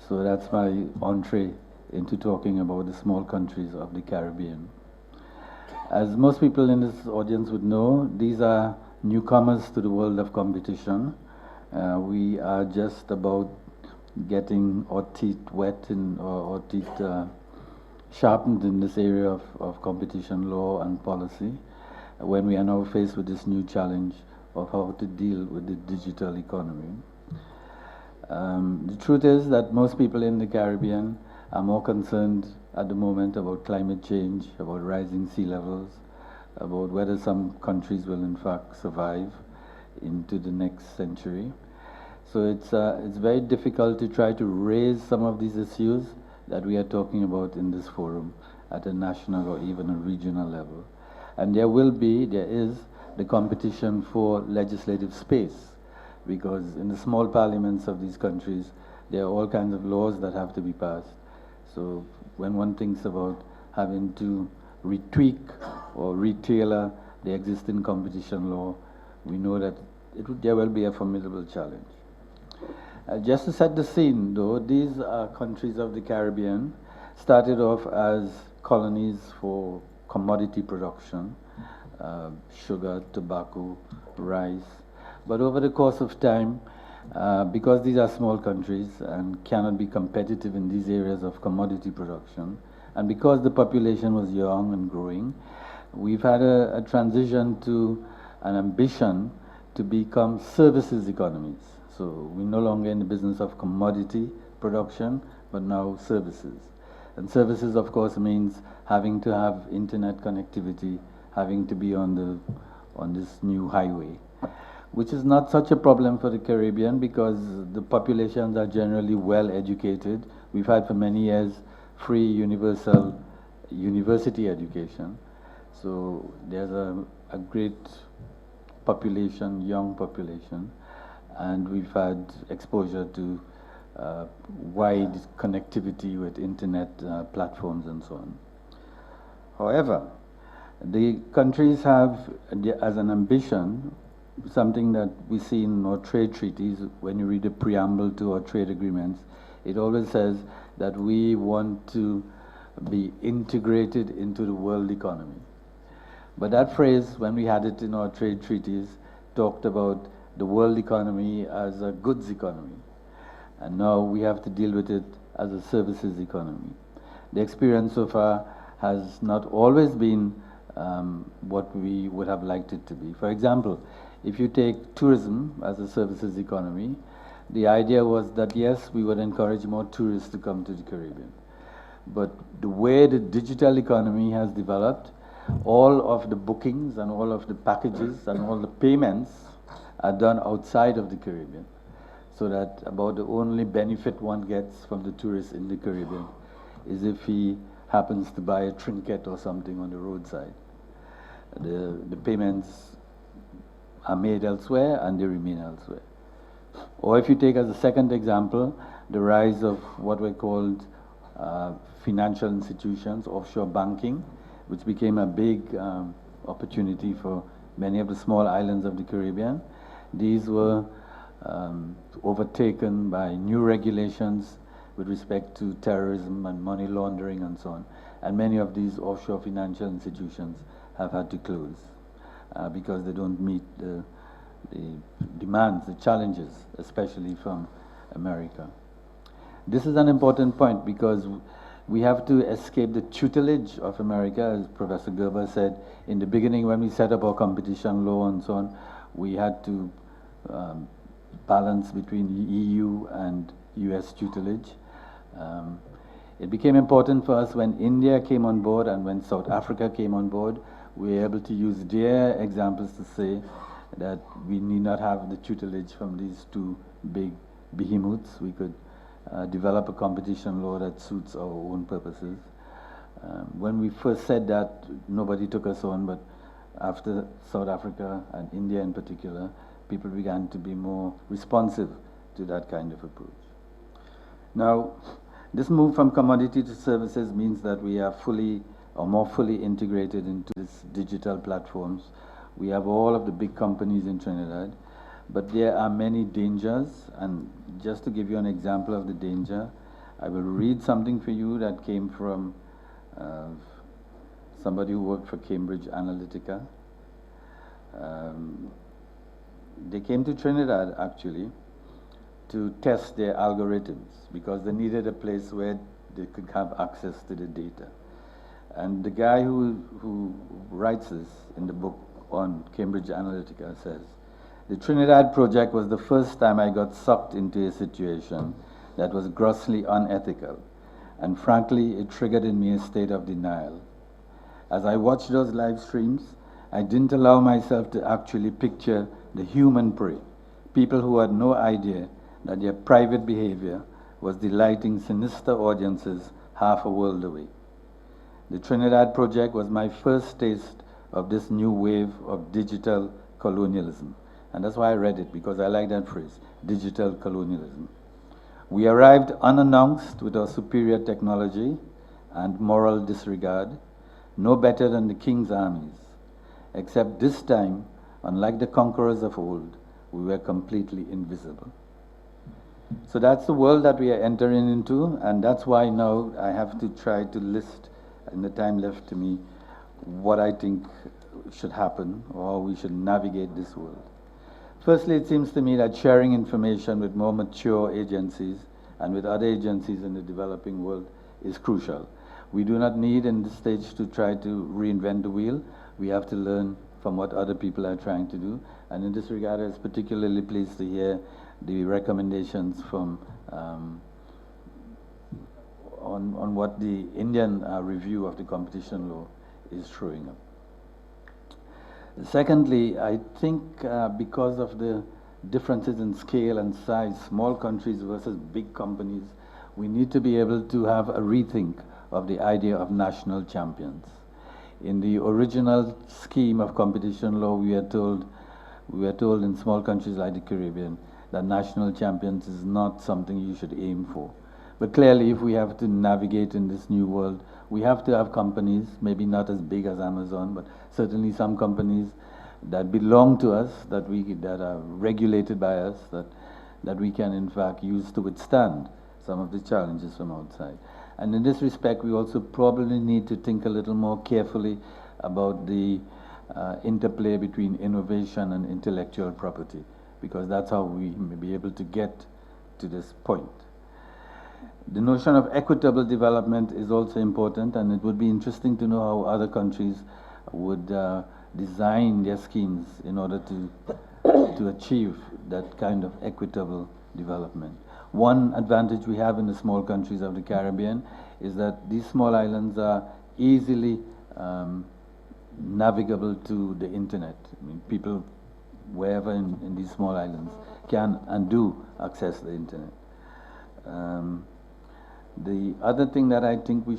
So that's my entree into talking about the small countries of the Caribbean. As most people in this audience would know, these are newcomers to the world of competition. We are just about getting our teeth wet or teeth sharpened in this area of competition law and policy, when we are now faced with this new challenge of how to deal with the digital economy. The truth is that most people in the Caribbean are more concerned at the moment about climate change, about rising sea levels, about whether some countries will in fact survive into the next century. So it's very difficult to try to raise some of these issues that we are talking about in this forum at a national or even a regional level. And there is the competition for legislative space, because in the small parliaments of these countries, there are all kinds of laws that have to be passed. So when one thinks about having to retweak or retailer the existing competition law, we know that there will be a formidable challenge. Just to set the scene, though, these countries of the Caribbean started off as colonies for commodity production, sugar, tobacco, rice, But over the course of time, because these are small countries and cannot be competitive in these areas of commodity production, and because the population was young and growing, we've had a transition to an ambition to become services economies. So we're no longer in the business of commodity production, but now services. And services, of course, means having to have internet connectivity, having to be on this new highway, which is not such a problem for the Caribbean because the populations are generally well educated. We've had for many years free universal university education. So there's a great population, young population, and we've had exposure to wide connectivity with internet platforms and so on. However, the countries have, as an ambition, something that we see in our trade treaties. When you read the preamble to our trade agreements, it always says that we want to be integrated into the world economy. But that phrase, when we had it in our trade treaties, talked about the world economy as a goods economy. And now we have to deal with it as a services economy. The experience so far has not always been what we would have liked it to be. For example, if you take tourism as a services economy, the idea was that yes, we would encourage more tourists to come to the Caribbean. But the way the digital economy has developed, all of the bookings and all of the packages and all the payments are done outside of the Caribbean. So that about the only benefit one gets from the tourist in the Caribbean is if he happens to buy a trinket or something on the roadside. The payments are made elsewhere and they remain elsewhere. Or if you take as a second example, the rise of what were called financial institutions, offshore banking, which became a big opportunity for many of the small islands of the Caribbean. These were overtaken by new regulations with respect to terrorism and money laundering and so on. And many of these offshore financial institutions have had to close because they don't meet the demands, the challenges, especially from America. This is an important point because we have to escape the tutelage of America, as Professor Gerber said. In the beginning, when we set up our competition law and so on, we had to balance between the EU and US tutelage. It became important for us when India came on board and when South Africa came on board. We were able to use their examples to say that we need not have the tutelage from these two big behemoths. We could develop a competition law that suits our own purposes. When we first said that, nobody took us on, but after South Africa and India in particular, people began to be more responsive to that kind of approach. Now, this move from commodity to services means that we are fully or more fully integrated into these digital platforms. We have all of the big companies in Trinidad, but there are many dangers, and just to give you an example of the danger, I will read something for you that came from somebody who worked for Cambridge Analytica. They came to Trinidad actually to test their algorithms because they needed a place where they could have access to the data. And the guy who writes this in the book on Cambridge Analytica says, "The Trinidad project was the first time I got sucked into a situation that was grossly unethical, and frankly, it triggered in me a state of denial. As I watched those live streams, I didn't allow myself to actually picture the human prey, people who had no idea that their private behavior was delighting sinister audiences half a world away. The Trinidad project was my first taste of this new wave of digital colonialism." And that's why I read it, because I like that phrase, digital colonialism. "We arrived unannounced with our superior technology and moral disregard, no better than the king's armies. Except this time, unlike the conquerors of old, we were completely invisible." So that's the world that we are entering into, and that's why now I have to try to list, in the time left to me, what I think should happen or how we should navigate this world. Firstly, it seems to me that sharing information with more mature agencies and with other agencies in the developing world is crucial. We do not need in this stage to try to reinvent the wheel. We have to learn from what other people are trying to do. And in this regard, I was particularly pleased to hear the recommendations from on what the Indian review of the competition law is throwing up. Secondly, I think because of the differences in scale and size, small countries versus big companies, we need to be able to have a rethink of the idea of national champions. In the original scheme of competition law, we were told in small countries like the Caribbean that national champions is not something you should aim for. But clearly, if we have to navigate in this new world, we have to have companies, maybe not as big as Amazon, but certainly some companies that belong to us, that are regulated by us, that we can in fact use to withstand some of the challenges from outside. And in this respect, we also probably need to think a little more carefully about the interplay between innovation and intellectual property, because that's how we may be able to get to this point. The notion of equitable development is also important, and it would be interesting to know how other countries would design their schemes in order to achieve that kind of equitable development. One advantage we have in the small countries of the Caribbean is that these small islands are easily navigable to the internet. I mean, people wherever in these small islands can and do access the internet. The other thing that I think we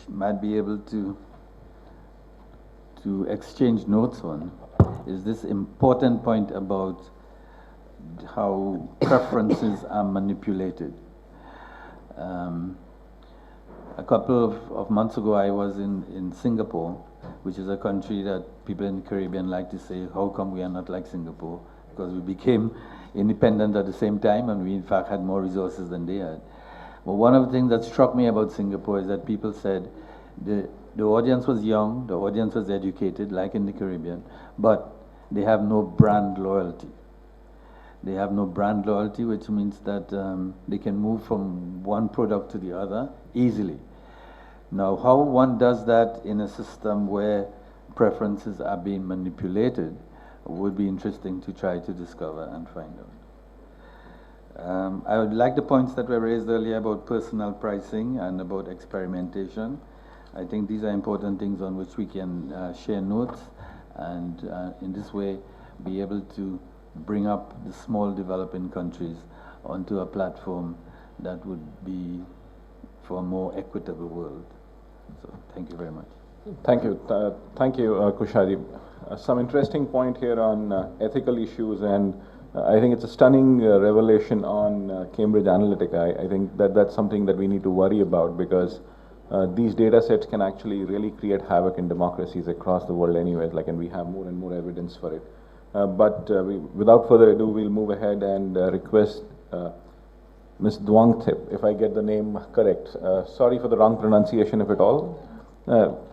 might be able to exchange notes on is this important point about how preferences are manipulated. A couple of months ago, I was in Singapore, which is a country that people in the Caribbean like to say, how come we are not like Singapore? Because we became independent at the same time, and we in fact had more resources than they had. But one of the things that struck me about Singapore is that people said the audience was young, the audience was educated, like in the Caribbean, but they have no brand loyalty. They have no brand loyalty, which means that they can move from one product to the other easily. Now, how one does that in a system where preferences are being manipulated would be interesting to try to discover and find out. I would like the points that were raised earlier about personal pricing and about experimentation. I think these are important things on which we can share notes and in this way be able to bring up the small developing countries onto a platform that would be for a more equitable world. So thank you very much. Thank you. Thank you, Kushadi. Some interesting point here on ethical issues, and I think it's a stunning revelation on Cambridge Analytica. I think that's something that we need to worry about, because these data sets can actually really create havoc in democracies across the world anyways, and we have more and more evidence for it. But without further ado, we'll move ahead and request Ms. Duangthip, if I get the name correct. Sorry for the wrong pronunciation if at all.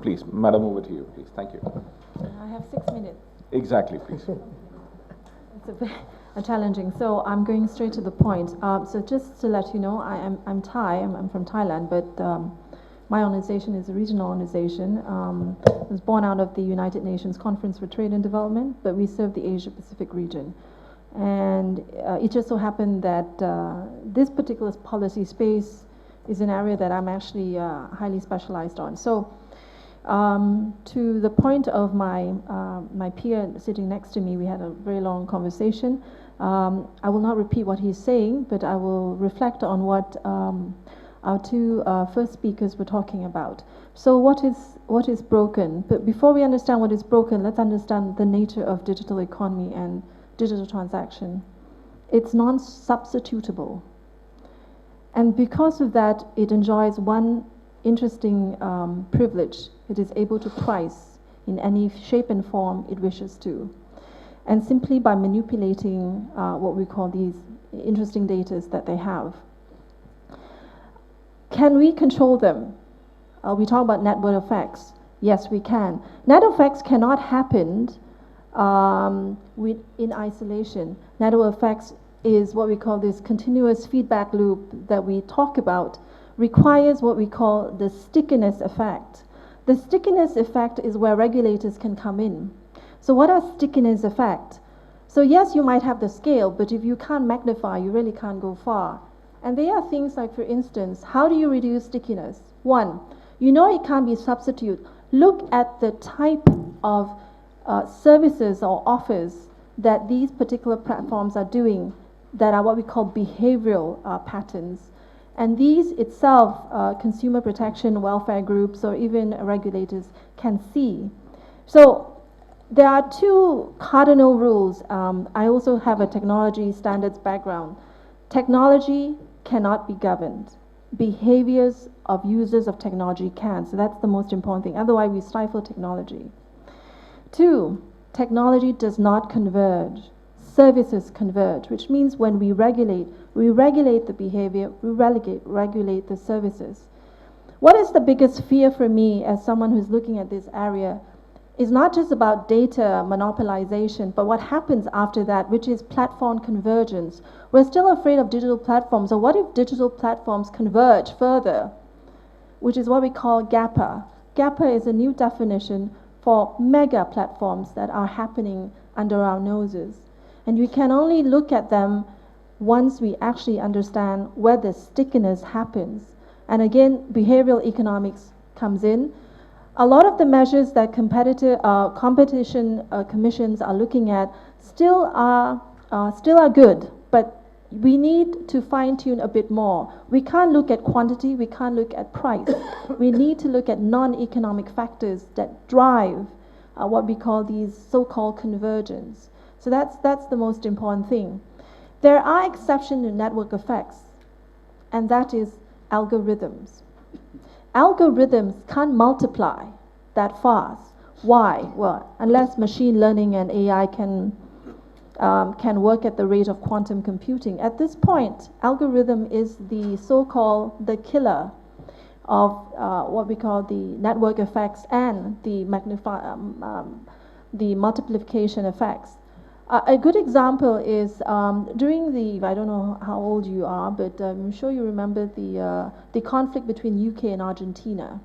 Please, madam, over to you, please. Thank you. I have 6 minutes. Exactly, please. It's a bit challenging, so I'm going straight to the point. So just to let you know, I'm Thai, I'm from Thailand, but my organization is a regional organization. It was born out of the United Nations Conference for Trade and Development, but we serve the Asia-Pacific region. And it just so happened that this particular policy space is an area that I'm actually highly specialized on. So to the point of my peer sitting next to me, we had a very long conversation. I will not repeat what he's saying, but I will reflect on what our two first speakers were talking about. So what is broken? But before we understand what is broken, let's understand the nature of digital economy and digital transaction. It's non-substitutable. And because of that, it enjoys one interesting privilege. It is able to price in any shape and form it wishes to. And simply by manipulating what we call these interesting data that they have. Can we control them? We talk about network effects. Yes, we can. Net effects cannot happen in isolation. Network effects is what we call this continuous feedback loop that we talk about, requires what we call the stickiness effect. The stickiness effect is where regulators can come in. So what are stickiness effect? So yes, you might have the scale, but if you can't magnify, you really can't go far. And there are things like, for instance, how do you reduce stickiness? One, you know it can't be substitute. Look at the type of services or offers that these particular platforms are doing that are what we call behavioral patterns. And these itself, consumer protection, welfare groups, or even regulators can see. So there are two cardinal rules. I also have a technology standards background. Technology cannot be governed. Behaviors of users of technology can. So that's the most important thing. Otherwise, we stifle technology. Two, technology does not converge. Services converge, which means when we regulate the behavior, we regulate the services. What is the biggest fear for me as someone who's looking at this area is not just about data monopolization, but what happens after that, which is platform convergence. We're still afraid of digital platforms. So what if digital platforms converge further, which is what we call GAPA. GAPA is a new definition for mega platforms that are happening under our noses. And we can only look at them once we actually understand where the stickiness happens. And again, behavioral economics comes in. A lot of the measures that competition commissions are looking at still are good, but we need to fine-tune a bit more. We can't look at quantity, we can't look at price. We need to look at non-economic factors that drive what we call these so-called convergence. So that's the most important thing. There are exceptions to network effects, and that is algorithms. Algorithms can't multiply that fast. Why? Well, unless machine learning and AI can work at the rate of quantum computing. At this point, algorithm is the so-called the killer of what we call the network effects and the multiplication effects. A good example is during the, I don't know how old you are, but I'm sure you remember the conflict between UK and Argentina.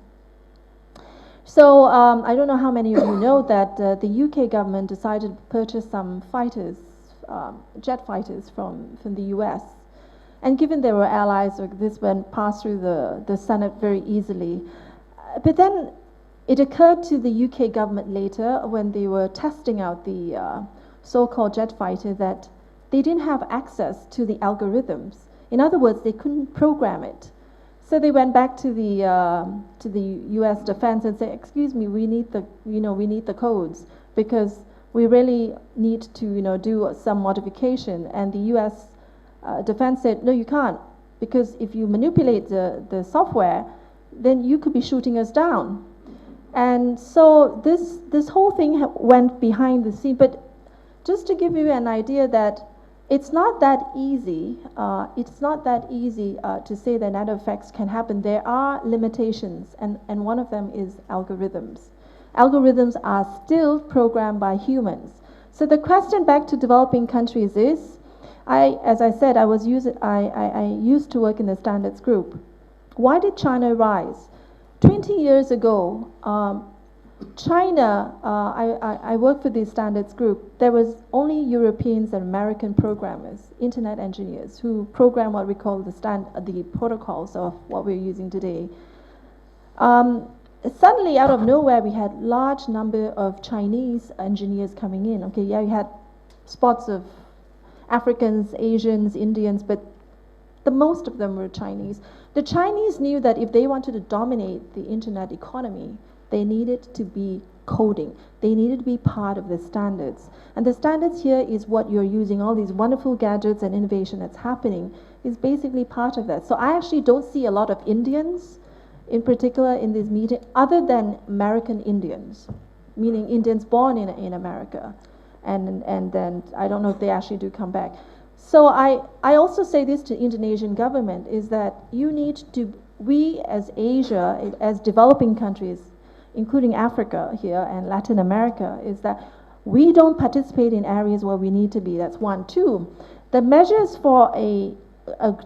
So I don't know how many of you know that the UK government decided to purchase some fighters, jet fighters from the US. And given they were allies, this went passed through the Senate very easily. But then it occurred to the UK government later when they were testing out the so-called jet fighter that they didn't have access to the algorithms. In other words, they couldn't program it. So they went back to the U.S. defense and said, "Excuse me, we need the codes because we really need to do some modification." And the U.S. Defense said, "No, you can't, because if you manipulate the software, then you could be shooting us down." And so this whole thing went behind the scene, but just to give you an idea that it's not that easy. It's not that easy to say that net effects can happen. There are limitations, and one of them is algorithms. Algorithms are still programmed by humans. So the question back to developing countries is, as I said, I used to work in the standards group. Why did China rise? 20 years ago, China, I worked for the standards group. There was only Europeans and American programmers, internet engineers, who program what we call the protocols of what we're using today. Suddenly, out of nowhere, we had large number of Chinese engineers coming in. Okay, yeah, you had spots of Africans, Asians, Indians, but the most of them were Chinese. The Chinese knew that if they wanted to dominate the internet economy, they needed to be coding. They needed to be part of the standards. And the standards here is what you're using, all these wonderful gadgets and innovation that's happening is basically part of that. So I actually don't see a lot of Indians, in particular in this meeting, other than American Indians, meaning Indians born in America. And then I don't know if they actually do come back. So I also say this to Indonesian government, is that you need to, we as Asia, as developing countries, including Africa here and Latin America, is that We don't participate in areas where we need to be. That's one. Two, the measures for a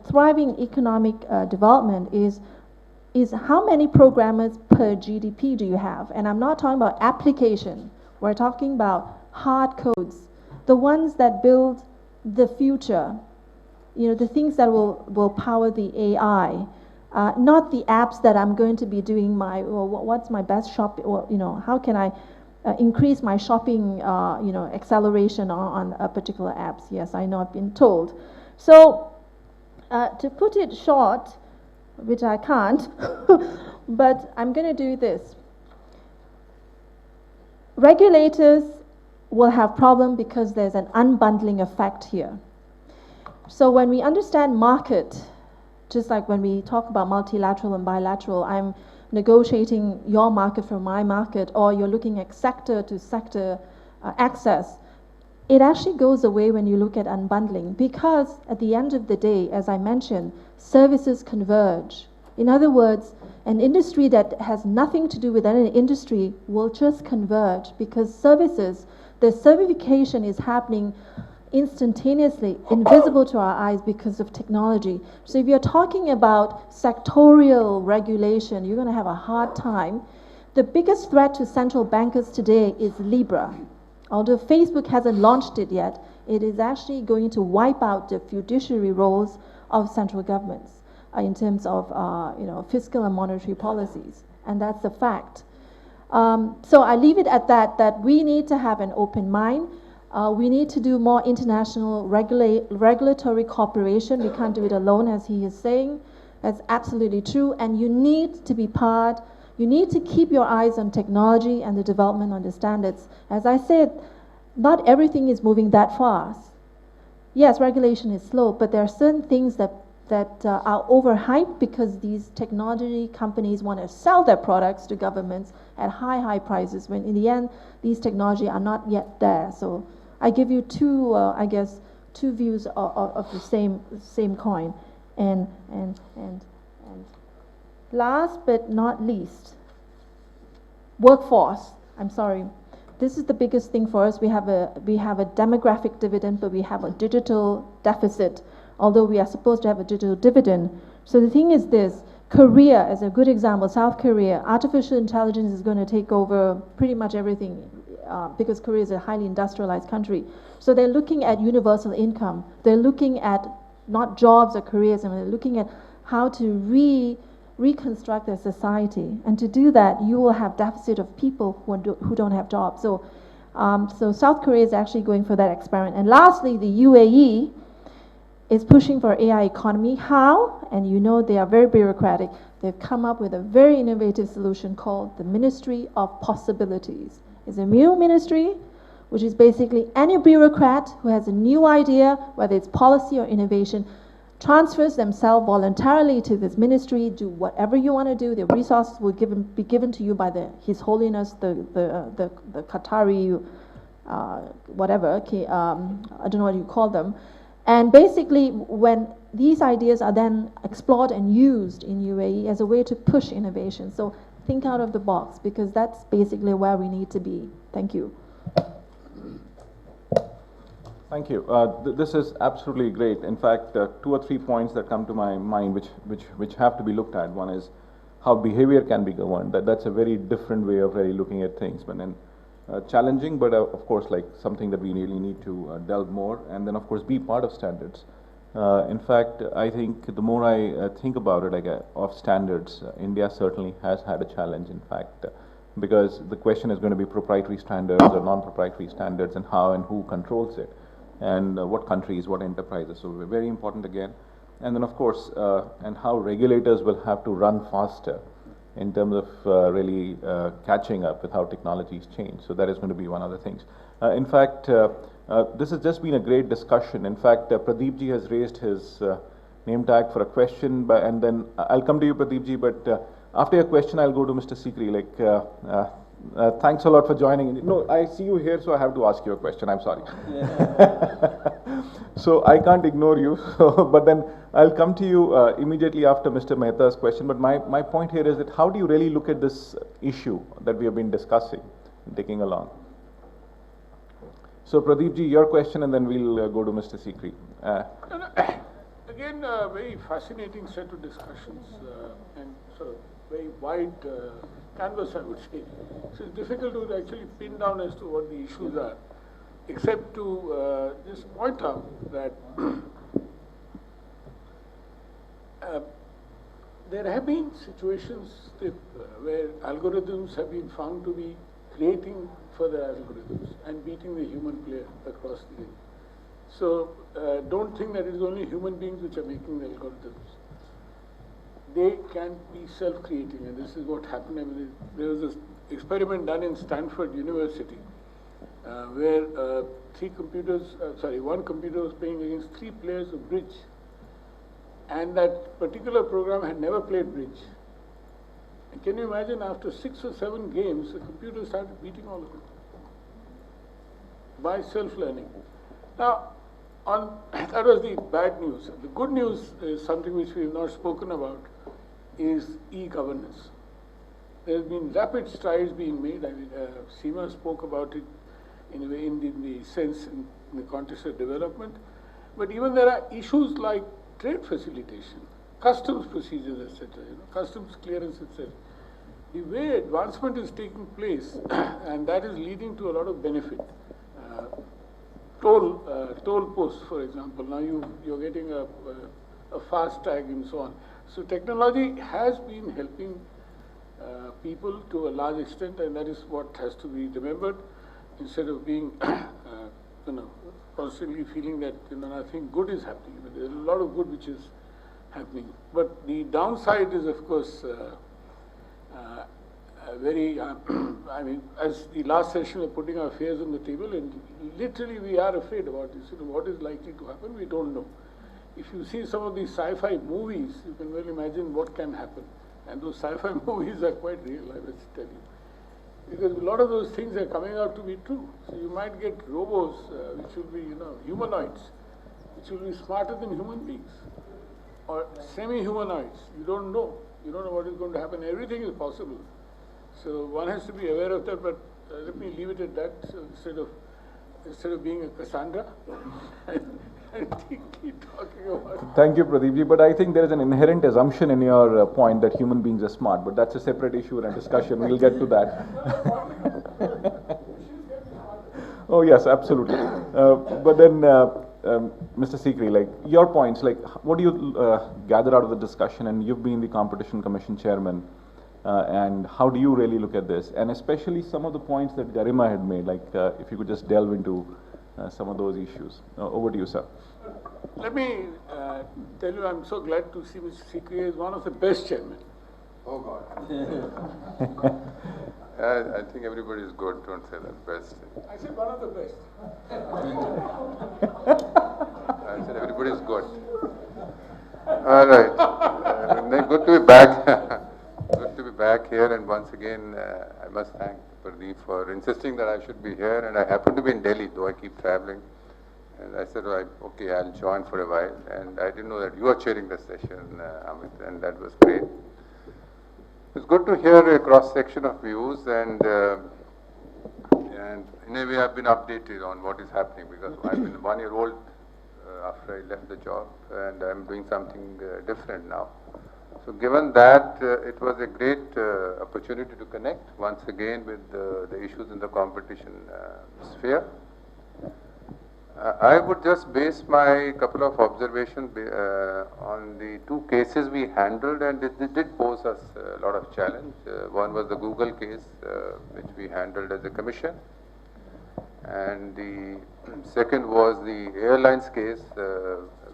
thriving economic development is how many programmers per GDP do you have? And I'm not talking about application. We're talking about hard codes, the ones that build the future, the things that will power the AI, not the apps that I'm going to be doing what's my best shop, how can I increase my shopping, acceleration on a particular apps. Yes, I know, I've been told. So to put it short, which I can't, but I'm going to do this. Regulators will have problem because there's an unbundling effect here. So when we understand market, just like when we talk about multilateral and bilateral, I'm negotiating your market for my market, or you're looking at sector to sector access, it actually goes away when you look at unbundling, because at the end of the day, as I mentioned, services converge. In other words, an industry that has nothing to do with any industry will just converge, because services, the certification is happening instantaneously, invisible to our eyes because of technology. So if you're talking about sectorial regulation, you're going to have a hard time. The biggest threat to central bankers today is Libra. Although Facebook hasn't launched it yet, it is actually going to wipe out the fiduciary roles of central governments in terms of fiscal and monetary policies, and that's a fact. So I leave it at that we need to have an open mind. We need to do more international regulatory cooperation. We can't do it alone, as he is saying. That's absolutely true, and you need to be part. You need to keep your eyes on technology and the development on the standards. As I said, not everything is moving that fast. Yes, regulation is slow, but there are certain things that are overhyped because these technology companies want to sell their products to governments at high prices, when in the end, these technology are not yet there. So I give you two views of the same coin. And last but not least, workforce. I'm sorry. This is the biggest thing for us. We have a demographic dividend, but we have a digital deficit, although we are supposed to have a digital dividend. So the thing is this, Korea is a good example, South Korea, artificial intelligence is going to take over pretty much everything because Korea is a highly industrialized country. So they're looking at universal income. They're looking at not jobs or careers, and they're looking at how to reconstruct their society. And to do that, you will have deficit of people who don't have jobs. So, so South Korea is actually going for that experiment. And lastly, the UAE is pushing for AI economy. How? And you know they are very bureaucratic. They've come up with a very innovative solution called the Ministry of Possibilities. It's a new ministry, which is basically any bureaucrat who has a new idea, whether it's policy or innovation, transfers themselves voluntarily to this ministry, do whatever you want to do. The resources will be given to you by His Holiness, the Qatari, whatever, okay, I don't know what you call them. And basically, when these ideas are then explored and used in UAE as a way to push innovation. So think out of the box, because that's basically where we need to be. Thank you. Thank you. This is absolutely great. In fact, 2 or 3 points that come to my mind which have to be looked at. One is how behavior can be governed. That's a very different way of really looking at things. But then challenging, but of course, like something that we really need to delve more. And then, of course, be part of standards. In fact, I think the more I think about it, of standards, India certainly has had a challenge. In fact, because the question is going to be proprietary standards or non-proprietary standards, and how and who controls it, and what countries, what enterprises. So very important again. And then, of course, and how regulators will have to run faster in terms of really catching up with how technologies change. So that is going to be one of the things. In fact, this has just been a great discussion. In fact, Pradeep ji has raised his name tag for a question, and then I'll come to you, Pradeep ji, but after your question, I'll go to Mr. Sikri. Thanks a lot for joining. No, I see you here, so I have to ask you a question. I'm sorry. So I can't ignore you, but then I'll come to you immediately after Mr. Mehta's question. But my point here is that how do you really look at this issue that we have been discussing and taking along? So Pradeep ji, your question, and then we'll go to Mr. Sikri. Again, a very fascinating set of discussions and sort of very wide canvas, I would say. So it's difficult to actually pin down as to what the issues are, except to just point out that there have been situations that, where algorithms have been found to be creating further algorithms and beating the human player across the game. So don't think that it is only human beings which are making the algorithms. They can be self-creating, and this is what happened. I mean, there was this experiment done in Stanford University where one computer was playing against 3 players of bridge, and that particular program had never played bridge. And can you imagine, after 6 or 7 games, the computer started beating all of them by self-learning. Now, that was the bad news. The good news is something which we have not spoken about, is e-governance. There has been rapid strides being made. I mean, Seema spoke about it in a way, in the sense, in the context of development. But even there are issues like trade facilitation, customs procedures, etc., customs clearance, etc. The way advancement is taking place, and that is leading to a lot of benefit. Toll posts, for example, now you're getting a fast tag and so on. So technology has been helping people to a large extent, and that is what has to be remembered, instead of being, constantly feeling that nothing good is happening. But there's a lot of good which is happening. But the downside is, of course, very, I mean, as the last session, we're putting our fears on the table, and literally we are afraid about this. What is likely to happen, we don't know. If you see some of these sci-fi movies, you can well imagine what can happen. And those sci-fi movies are quite real, I must tell you. Because a lot of those things are coming out to be true. So you might get robots, which will be, humanoids, which will be smarter than human beings, or semi-humanoids. You don't know. You don't know what is going to happen. Everything is possible. So one has to be aware of that, but let me leave it at that. So instead of being a Cassandra, and keep talking about. Thank you, Pradeep ji. But I think there is an inherent assumption in your point that human beings are smart, but that's a separate issue and a discussion. We'll get to that. Oh yes, absolutely. But then, Mr. Sikri, like your points, like what do you gather out of the discussion? And you've been the Competition Commission chairman. And how do you really look at this? And especially some of the points that Garima had made, like if you could just delve into some of those issues. Over to you, sir. Let me tell you, I'm so glad to see Mr. Sikri is one of the best chairmen. Oh God. I think everybody is good, don't say that, best. I said one of the best. I said everybody is good. All right. Good to be back. Good to be back here, and once again, I must thank Pradeep for insisting that I should be here, and I happen to be in Delhi, though I keep traveling. And I said, okay, I'll join for a while, and I didn't know that you are chairing the session, Amit, and that was great. It's good to hear a cross-section of views, and in a way I've been updated on what is happening, because I've been 1 year old after I left the job, and I'm doing something different now. So given that, it was a great opportunity to connect once again with the issues in the competition sphere. I would just base my couple of observations on the 2 cases we handled, and it did pose us a lot of challenge. One was the Google case, which we handled as a commission, and the second was the airlines case,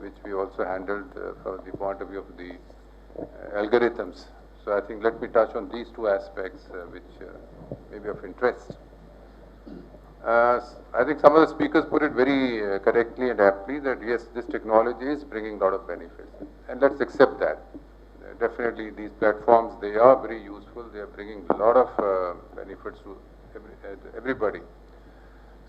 which we also handled from the point of view of the algorithms. So I think let me touch on these 2 aspects which may be of interest. I think some of the speakers put it very correctly and aptly that yes, this technology is bringing a lot of benefits, and let's accept that. Definitely these platforms, they are very useful, they are bringing a lot of benefits to everybody.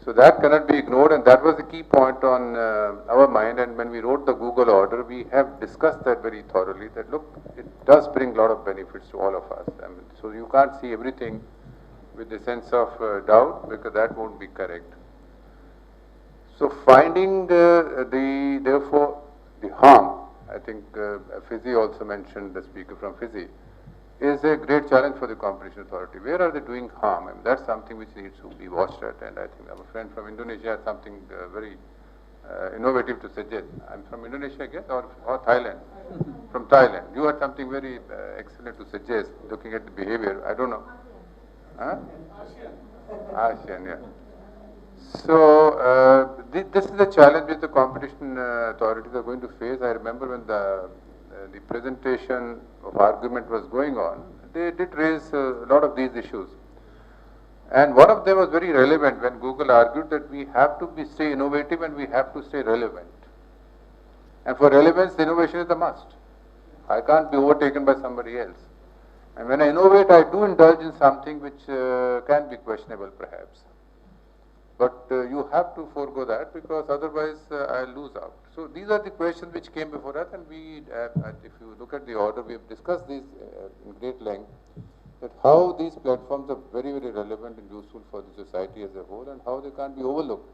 So that cannot be ignored, and that was the key point on our mind. And when we wrote the Google order, we have discussed that very thoroughly, that look, it does bring a lot of benefits to all of us. I mean, so you can't see everything with a sense of doubt, because that won't be correct. So finding therefore the harm, I think Fiji also mentioned, the speaker from Fiji, is a great challenge for the competition authority. Where are they doing harm? And that's something which needs to be watched at. And I think our friend from Indonesia has something very innovative to suggest. I'm from Indonesia, I guess, or Thailand? From Thailand. You had something very excellent to suggest, looking at the behavior. I don't know. Huh? ASEAN, yeah. So this is the challenge which the competition authorities are going to face. I remember when the presentation of argument was going on, they did raise a lot of these issues. And one of them was very relevant when Google argued that we have to stay innovative and we have to stay relevant. And for relevance, innovation is a must. I can't be overtaken by somebody else. And when I innovate, I do indulge in something which can be questionable perhaps. But you have to forego that, because otherwise I'll lose out. So these are the questions which came before us, and we, if you look at the order, we have discussed these in great length, that how these platforms are very, very relevant and useful for the society as a whole, and how they can't be overlooked.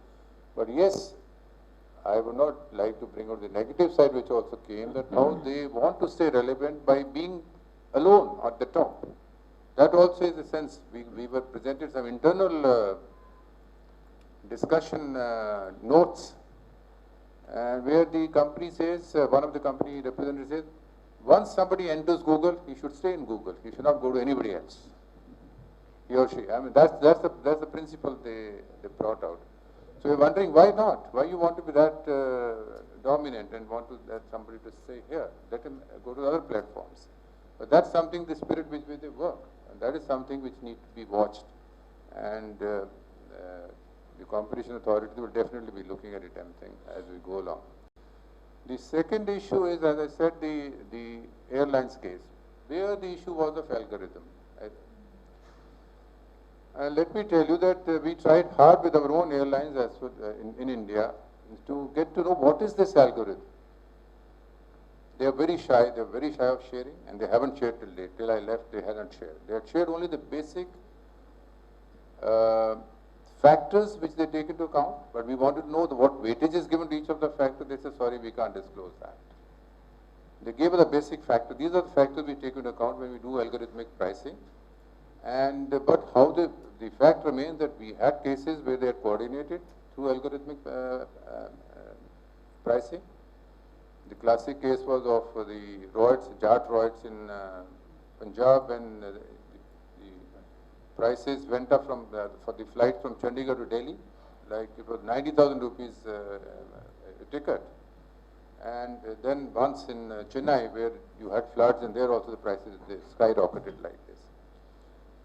But yes, I would not like to bring out the negative side which also came, that how they want to stay relevant by being alone at the top. That also is a sense. We were presented some internal discussion notes, where the company says, one of the company representatives says, once somebody enters Google, he should stay in Google. He should not go to anybody else. He or she. I mean, that's the principle they brought out. So we're wondering, why not? Why you want to be that dominant and want to that somebody to stay here? Let him go to other platforms. But that's something, the spirit with which they work, and that is something which needs to be watched. And the competition authority will definitely be looking at it, as we go along. The second issue is, as I said, the airlines case. There the issue was of algorithm. Let me tell you that we tried hard with our own airlines as well, in India to get to know what is this algorithm. They are very shy. They are very shy of sharing, and they haven't shared till date. Till I left, they hadn't shared. They had shared only the basic factors which they take into account, but we wanted to know what weightage is given to each of the factors. They said, sorry, we can't disclose that. They gave us the basic factor. These are the factors we take into account when we do algorithmic pricing. And but how the fact remains that we had cases where they had coordinated through algorithmic pricing. The classic case was of the Jat Roids in Punjab, when the prices went up for the flight from Chandigarh to Delhi, like it was 90,000 rupees a ticket. And then once in Chennai, where you had floods, and there also the prices they skyrocketed like this.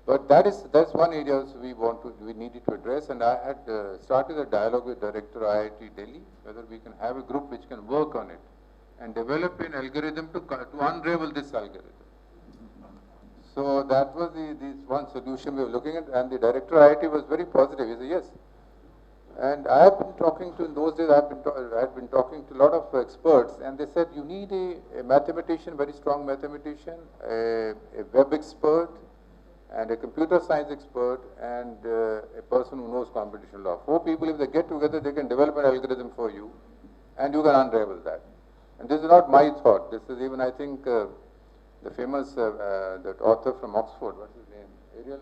But that's one area we needed to address, and I had started a dialogue with Director IIT Delhi, whether we can have a group which can work on it and develop an algorithm to unravel this algorithm. So that was this one solution we were looking at, and the Director IIT was very positive. He said yes. And I have been talking to, in those days, I had been talking to a lot of experts, and they said you need a mathematician, very strong mathematician, a web expert, and a computer science expert, and a person who knows competition law. 4 people, if they get together, they can develop an algorithm for you, and you can unravel that. And this is not my thought. This is even, I think, the famous that author from Oxford, what's his name? Ariel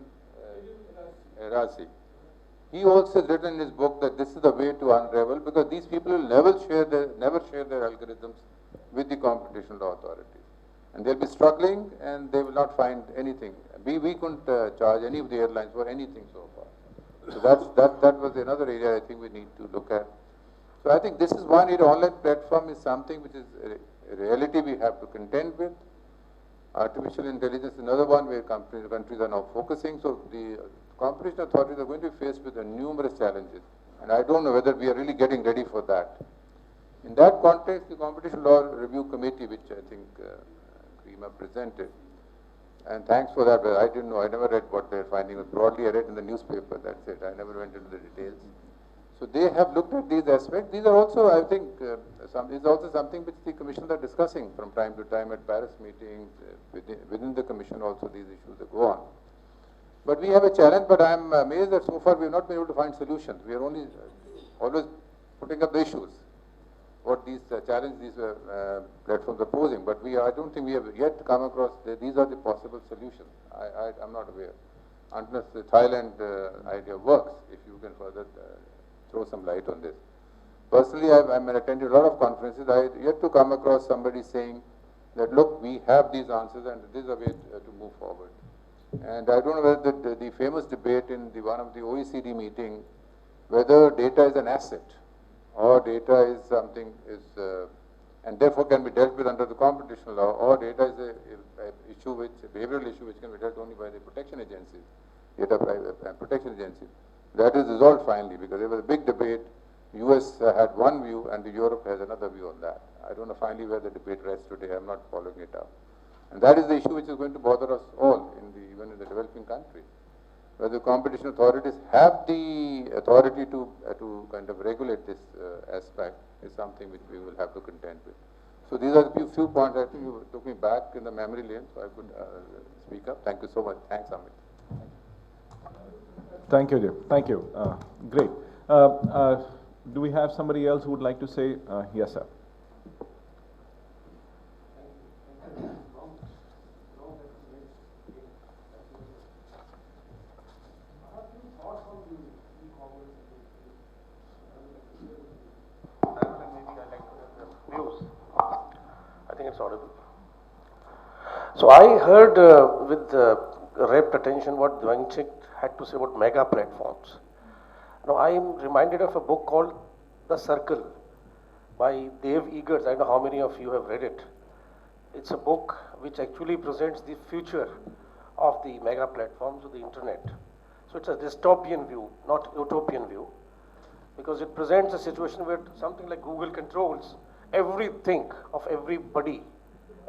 Erasi. He also has written in his book that this is the way to unravel, because these people will never share their algorithms with the competition law authorities. And they'll be struggling, and they will not find anything. We couldn't charge any of the airlines for anything so far. So that was another area I think we need to look at. So I think this is one area. Online platform is something which is a reality we have to contend with. Artificial intelligence is another one where countries are now focusing. So the competition authorities are going to be faced with numerous challenges. And I don't know whether we are really getting ready for that. In that context, the Competition Law Review Committee, which I think Grima presented, and thanks for that, but I didn't know, I never read what their finding was. Broadly, I read in the newspaper, that's it. I never went into the details. So they have looked at these aspects. These are also, I think, is also something which the commissions are discussing from time to time at Paris meetings. Within the commission also these issues go on. But we have a challenge, but I am amazed that so far we have not been able to find solutions. We are only always putting up the issues, what these challenges these platforms are posing. But I don't think we have yet come across these are the possible solutions. I'm not aware. Unless the Thailand idea works, if you can further throw some light on this. Personally, I've attended a lot of conferences. I yet to come across somebody saying that, look, we have these answers and this is a way to move forward. And I don't know whether the famous debate in one of the OECD meeting, whether data is an asset or data is something and therefore can be dealt with under the competition law, or data is a behavioral issue which can be dealt only by the protection agencies, data protection agencies. That is resolved finally, because there was a big debate. US had one view and Europe has another view on that. I don't know finally where the debate rests today. I'm not following it up. And that is the issue which is going to bother us all, even in the developing countries. Whether competition authorities have the authority to kind of regulate this aspect is something which we will have to contend with. So these are the few points. I think you took me back in the memory lane, so I could speak up. Thank you so much. Thanks, Amit. Thank you, Jim. Thank you. Great. Do we have somebody else who would like to say? Yes, sir. Audible. So I heard with rapt attention what Dwangchik had to say about mega platforms. Now I am reminded of a book called The Circle by Dave Eggers. I don't know how many of you have read it. It's a book which actually presents the future of the mega platforms of the internet. So it's a dystopian view, not utopian view, because it presents a situation where something like Google controls everything of everybody,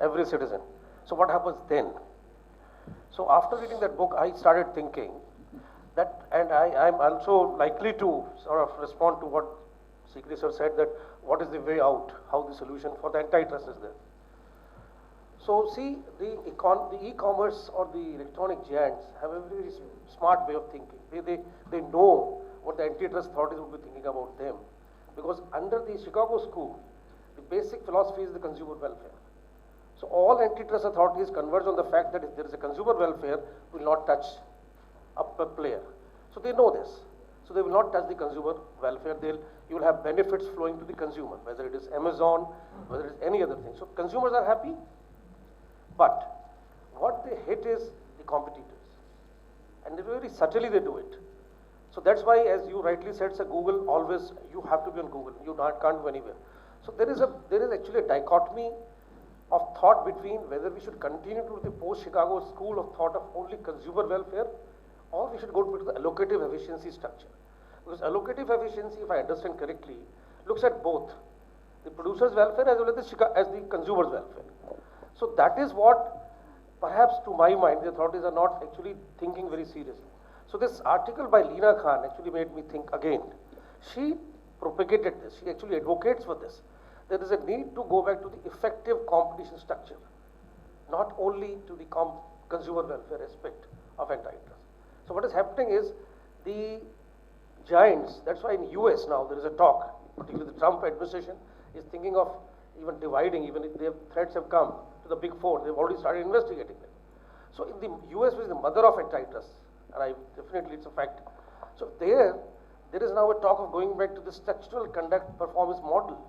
every citizen. So what happens then? So after reading that book, I started thinking that, and I'm also likely to sort of respond to what Sikri sir said, that what is the way out, how the solution for the antitrust is there. So see, the e-commerce or the electronic giants have a very smart way of thinking. They know what the antitrust authorities will be thinking about them, because under the Chicago school, the basic philosophy is the consumer welfare. So all antitrust authorities converge on the fact that if there is a consumer welfare, will not touch a player. So they know this. So they will not touch the consumer welfare. You will have benefits flowing to the consumer, whether it is Amazon, whether it is any other thing. So consumers are happy, but what they hate is the competitors. And very subtly they do it. So that's why, as you rightly said, sir, Google always, you have to be on Google. You can't go anywhere. So there is actually a dichotomy of thought between whether we should continue to the post-Chicago school of thought of only consumer welfare, or we should go to the allocative efficiency structure. Because allocative efficiency, if I understand correctly, looks at both the producer's welfare as well as the consumer's welfare. So that is what, perhaps to my mind, the authorities are not actually thinking very seriously. So this article by Leena Khan actually made me think again. She propagated this. She actually advocates for this. There is a need to go back to the effective competition structure, not only to the consumer welfare aspect of antitrust. So what is happening is the giants, that's why in US now there is a talk, particularly the Trump administration is thinking of even dividing, even if their threats have come to the big four, they've already started investigating them. So in the US, which is the mother of antitrust, and definitely it's a fact. So there is now a talk of going back to the structural conduct performance model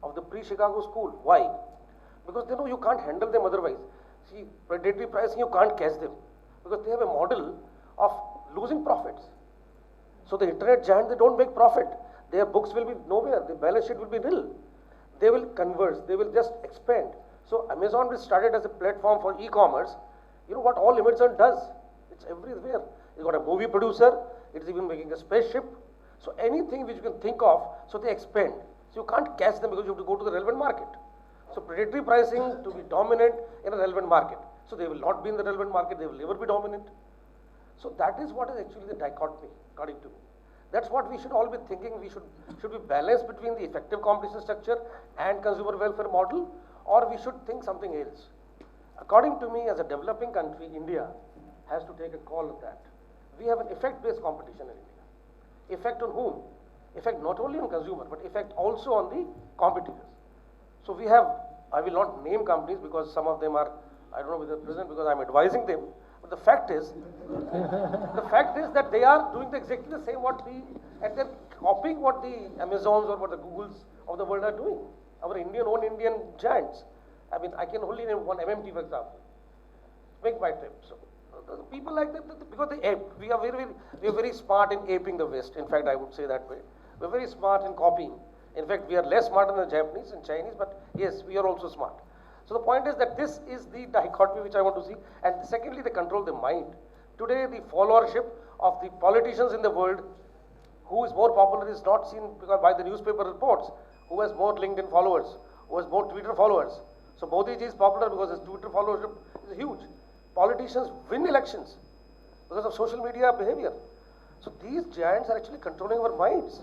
of the pre-Chicago school. Why? Because they know you can't handle them otherwise. See, predatory pricing, you can't catch them, because they have a model of losing profits. So the internet giant, they don't make profit. Their books will be nowhere. The balance sheet will be nil. They will converge. They will just expand. So Amazon, which started as a platform for e-commerce, you know what all Amazon does? It's everywhere. It's got a movie producer. It's even making a spaceship. So anything which you can think of, so they expand. So you can't catch them because you have to go to the relevant market. So predatory pricing to be dominant in a relevant market. So they will not be in the relevant market. They will never be dominant. So that is what is actually the dichotomy, according to me. That's what we should all be thinking. We should be balanced between the effective competition structure and consumer welfare model, or we should think something else. According to me, as a developing country, India has to take a call on that. We have an effect-based competition in India. Effect on whom? effect not only on consumer, but effect also on the competitors. So we have, I will not name companies because some of them are, I don't know whether present because I'm advising them, but the fact is, that they are doing exactly the same and they're copying what the Amazons or what the Googles of the world are doing. Our Indian giants. I mean, I can only name one, MMT for example. Make my trip. So the people like that, because they ape. We are very smart in aping the West. In fact, I would say that way. We're very smart in copying. In fact, we are less smart than the Japanese and Chinese, but yes, we are also smart. So the point is that this is the dichotomy which I want to see. And secondly, they control the mind. Today, the followership of the politicians in the world, who is more popular is not seen because by the newspaper reports, who has more LinkedIn followers, who has more Twitter followers. So Modi ji is popular because his Twitter followership is huge. Politicians win elections because of social media behavior. So these giants are actually controlling our minds.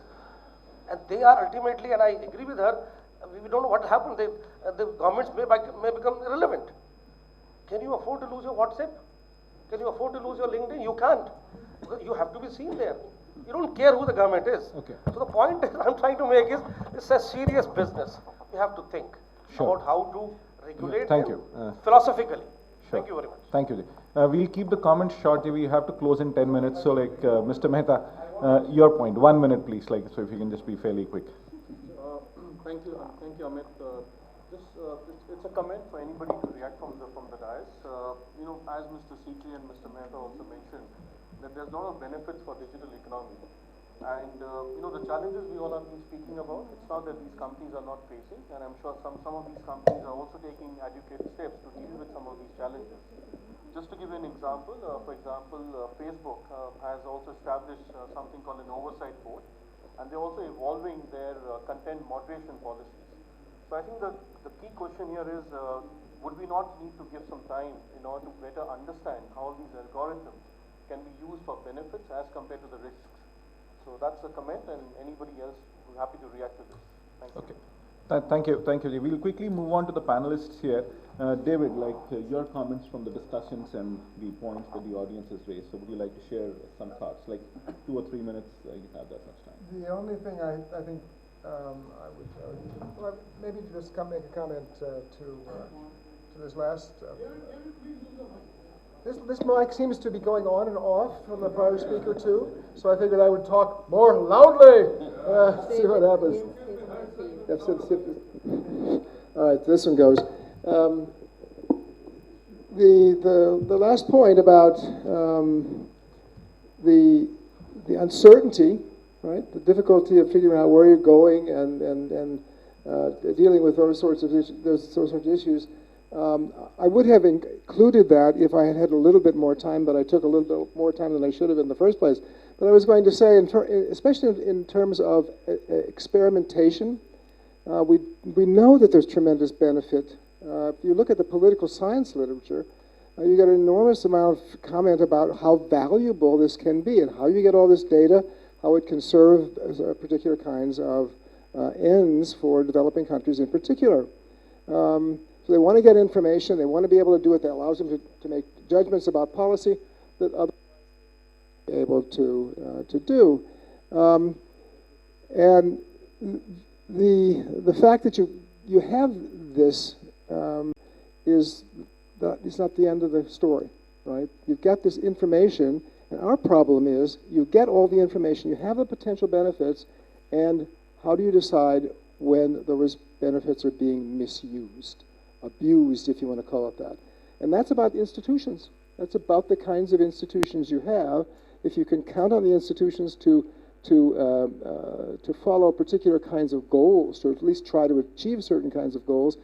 And they are ultimately, and I agree with her, we don't know what happened. The governments may become irrelevant. Can you afford to lose your WhatsApp? Can you afford to lose your LinkedIn? You can't. Because you have to be seen there. You don't care who the government is. Okay. So the point I'm trying to make is, it's a serious business. We have to think about how to regulate Thank them you. philosophically. Sure. Thank you very much. Thank you. We'll keep the comments short. We have to close in 10 minutes. So like, Mr. Mehta, your point, 1 minute please, like, so if you can just be fairly quick. Thank you, Amit. It's a comment for anybody to react from the dais. You know, as Mr. Sikri and Mr. Mehta also mentioned, that there's a lot of benefits for digital economy. And you know, the challenges we all have been speaking about, it's not that these companies are not facing, and I'm sure some of these companies are also taking adequate steps to deal with some of these challenges. Just to give you an example, for example, Facebook has also established something called an oversight board, and they're also evolving their content moderation policies. So I think the key question here is, would we not need to give some time in order to better understand how these algorithms can be used for benefits as compared to the risks? So that's a comment, and anybody else who's happy to react to this. Thank you. Okay. Thank you. We'll quickly move on to the panelists here. David, like your comments from the discussions and the points that the audience has raised. So would you like to share some thoughts? Like 2 or 3 minutes, you have that much time. The only thing I think I would well, maybe just make a comment to this last. This mic seems to be going on and off from the prior speaker too, so I figured I would talk more loudly. See what happens. All right, this one goes. The last point about the uncertainty, right? The difficulty of figuring out where you're going and dealing with those sorts of issues. I would have included that if I had had a little bit more time, but I took a little bit more time than I should have in the first place. But I was going to say, especially in terms of experimentation, we know that there's tremendous benefit. If you look at the political science literature, you get an enormous amount of comment about how valuable this can be and how you get all this data, how it can serve particular kinds of ends for developing countries in particular. So they want to get information, they want to be able to do it that allows them to make judgments about policy that others are able to do. And the fact that you have this is not the end of the story, right? You've got this information, and our problem is you get all the information, you have the potential benefits, and how do you decide when those benefits are being misused, abused, if you want to call it that? And that's about institutions. That's about the kinds of institutions you have. If you can count on the institutions to follow particular kinds of goals, to at least try to achieve certain kinds of goals,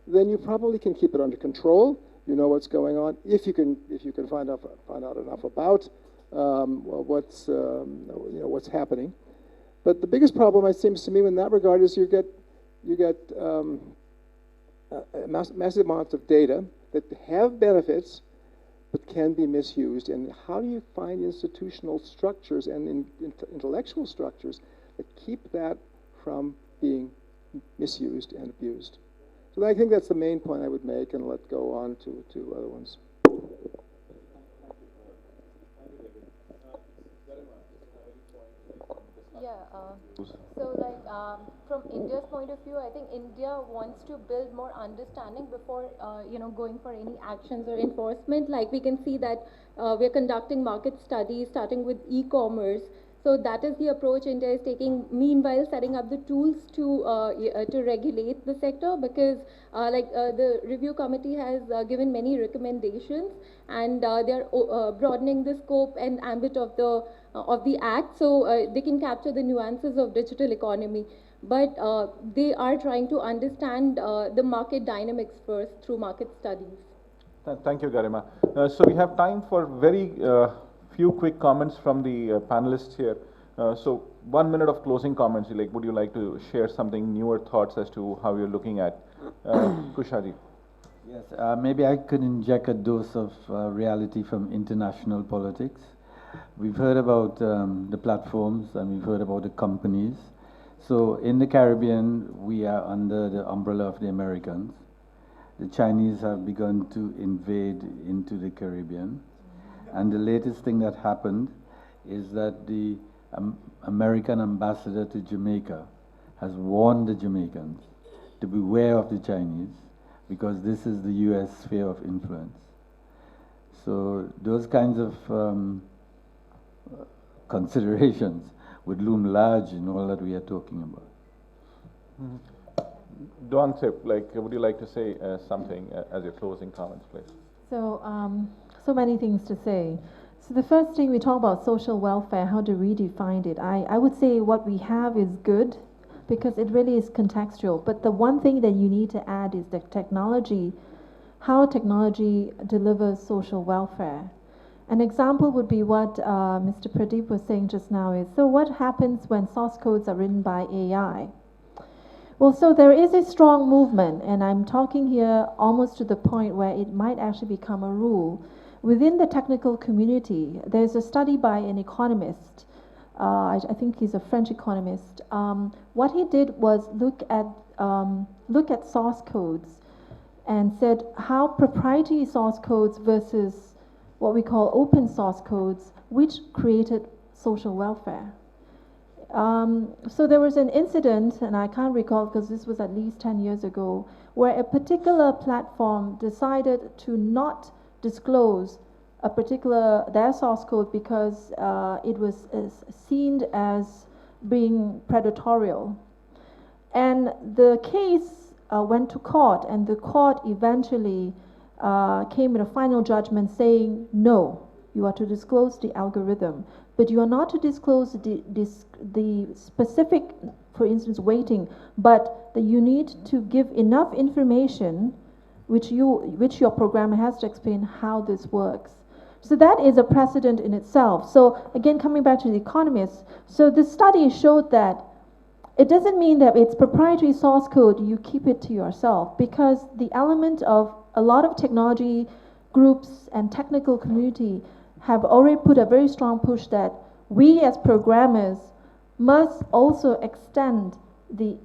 then you probably can keep it under control. You know what's going on. If you can find out enough about what's happening. But the biggest problem, it seems to me, in that regard, is you get massive amounts of data that have benefits but can be misused. And how do you find institutional structures and intellectual structures that keep that from being misused and abused? So I think that's the main point I would make, and let go on to other ones. Yeah, so like from India's point of view, I think India wants to build more understanding before going for any actions or enforcement. Like we can see that we're conducting market studies starting with e-commerce. So that is the approach India is taking. Meanwhile, setting up the tools to regulate the sector, because the review committee has given many recommendations, and they're broadening the scope and ambit of the act, so they can capture the nuances of digital economy. But they are trying to understand the market dynamics first through market studies. Thank you, Garima. So we have time for very few quick comments from the panelists here. So 1 minute of closing comments. Like, would you like to share something, newer thoughts as to how you're looking at Kushaji? Yes, maybe I could inject a dose of reality from international politics. We've heard about the platforms and we've heard about the companies. So in the Caribbean, we are under the umbrella of the Americans. The Chinese have begun to invade into the Caribbean. And the latest thing that happened is that the American ambassador to Jamaica has warned the Jamaicans to beware of the Chinese, because this is the US sphere of influence. So those kinds of considerations would loom large in all that we are talking about. Duansip, would you like to say something as your closing comments, please? So, so many things to say. So the first thing, we talk about social welfare, how to redefine it. I would say what we have is good, because it really is contextual. But the one thing that you need to add is the technology, how technology delivers social welfare. An example would be what Mr. Pradeep was saying just now is, so what happens when source codes are written by AI? Well, so there is a strong movement, and I'm talking here almost to the point where it might actually become a rule. Within the technical community, there's a study by an economist, I think he's a French economist. What he did was look at source codes and said how proprietary source codes versus what we call open source codes, which created social welfare. So there was an incident, and I can't recall because this was at least 10 years ago, where a particular platform decided to not disclose their source code because it was seen as being predatorial. And the case went to court, and the court eventually came with a final judgment saying, no, you are to disclose the algorithm, but you are not to disclose the specific, for instance, weighting, but that you need to give enough information which your programmer has to explain how this works. So that is a precedent in itself. So again, coming back to the economists, so the study showed that it doesn't mean that it's proprietary source code, you keep it to yourself, because the element of a lot of technology groups and technical community have already put a very strong push that we as programmers must also extend be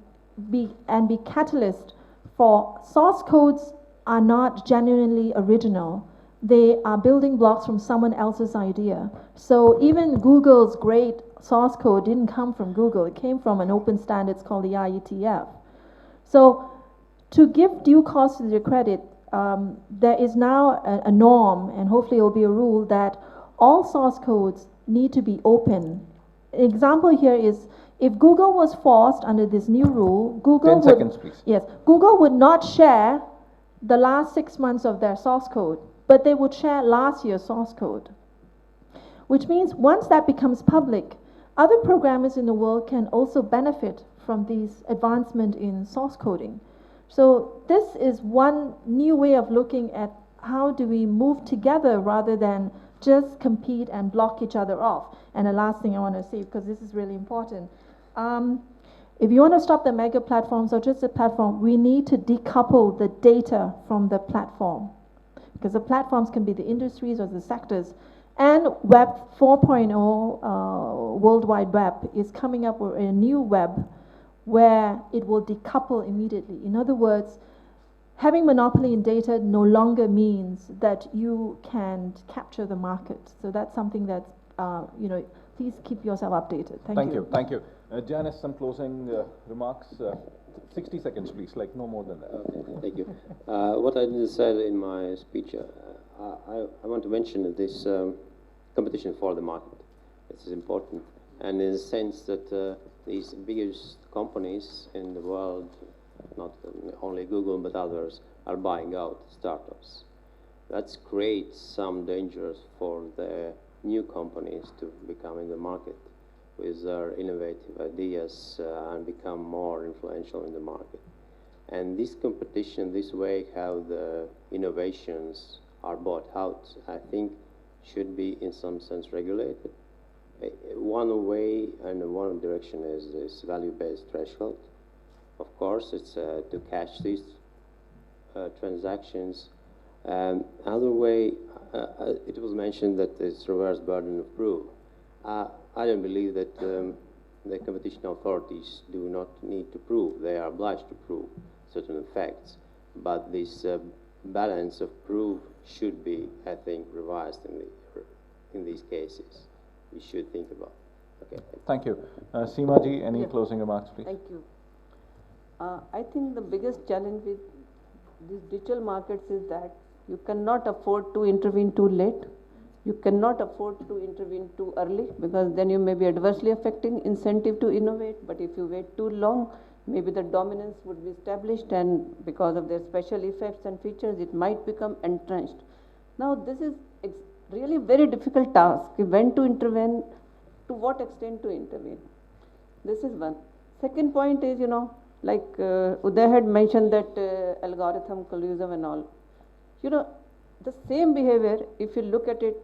catalyst for source codes are not genuinely original. They are building blocks from someone else's idea. So even Google's great source code didn't come from Google. It came from an open standards called the IETF. So to give due cost to their credit, there is now a norm, and hopefully it will be a rule, that all source codes need to be open. An example here is, if Google was forced under this new rule, Google 10 seconds, please. Yes, Google would not share the last 6 months of their source code, but they would share last year's source code. Which means once that becomes public, other programmers in the world can also benefit from this advancement in source coding. So this is one new way of looking at how do we move together rather than just compete and block each other off. And the last thing I want to say, because this is really important, if you want to stop the mega platforms or just the platform, we need to decouple the data from the platform, because the platforms can be the industries or the sectors. And Web 4.0, World Wide Web, is coming up with a new web where it will decouple immediately. In other words, having monopoly in data no longer means that you can capture the market. So that's something that's please keep yourself updated. Thank you. Thank you. Janice, some closing remarks. 60 seconds, please, like no more than that. Okay, thank you. What I didn't say in my speech, I want to mention this competition for the market. This is important, and in the sense that these biggest companies in the world, not only Google but others, are buying out startups. That creates some dangers for the new companies to become in the market with their innovative ideas and become more influential in the market. And this competition, this way how the innovations are bought out, I think should be in some sense regulated. One way and one direction is this value-based threshold. Of course, it's to catch these transactions. Other way, it was mentioned that it's reverse burden of proof. I don't believe that the competition authorities do not need to prove. They are obliged to prove certain facts. But this balance of proof should be, I think, revised in these cases. We should think about. Okay. Thank you. Seema ji, any closing remarks, please? Thank you. I think the biggest challenge with these digital markets is that you cannot afford to intervene too late. You cannot afford to intervene too early, because then you may be adversely affecting incentive to innovate. But if you wait too long, maybe the dominance would be established, and because of their special effects and features, it might become entrenched. Now, this is really very difficult task. When to intervene, to what extent to intervene. This is one. Second point is, like Uday had mentioned that algorithm collusion and all. The same behavior, if you look at it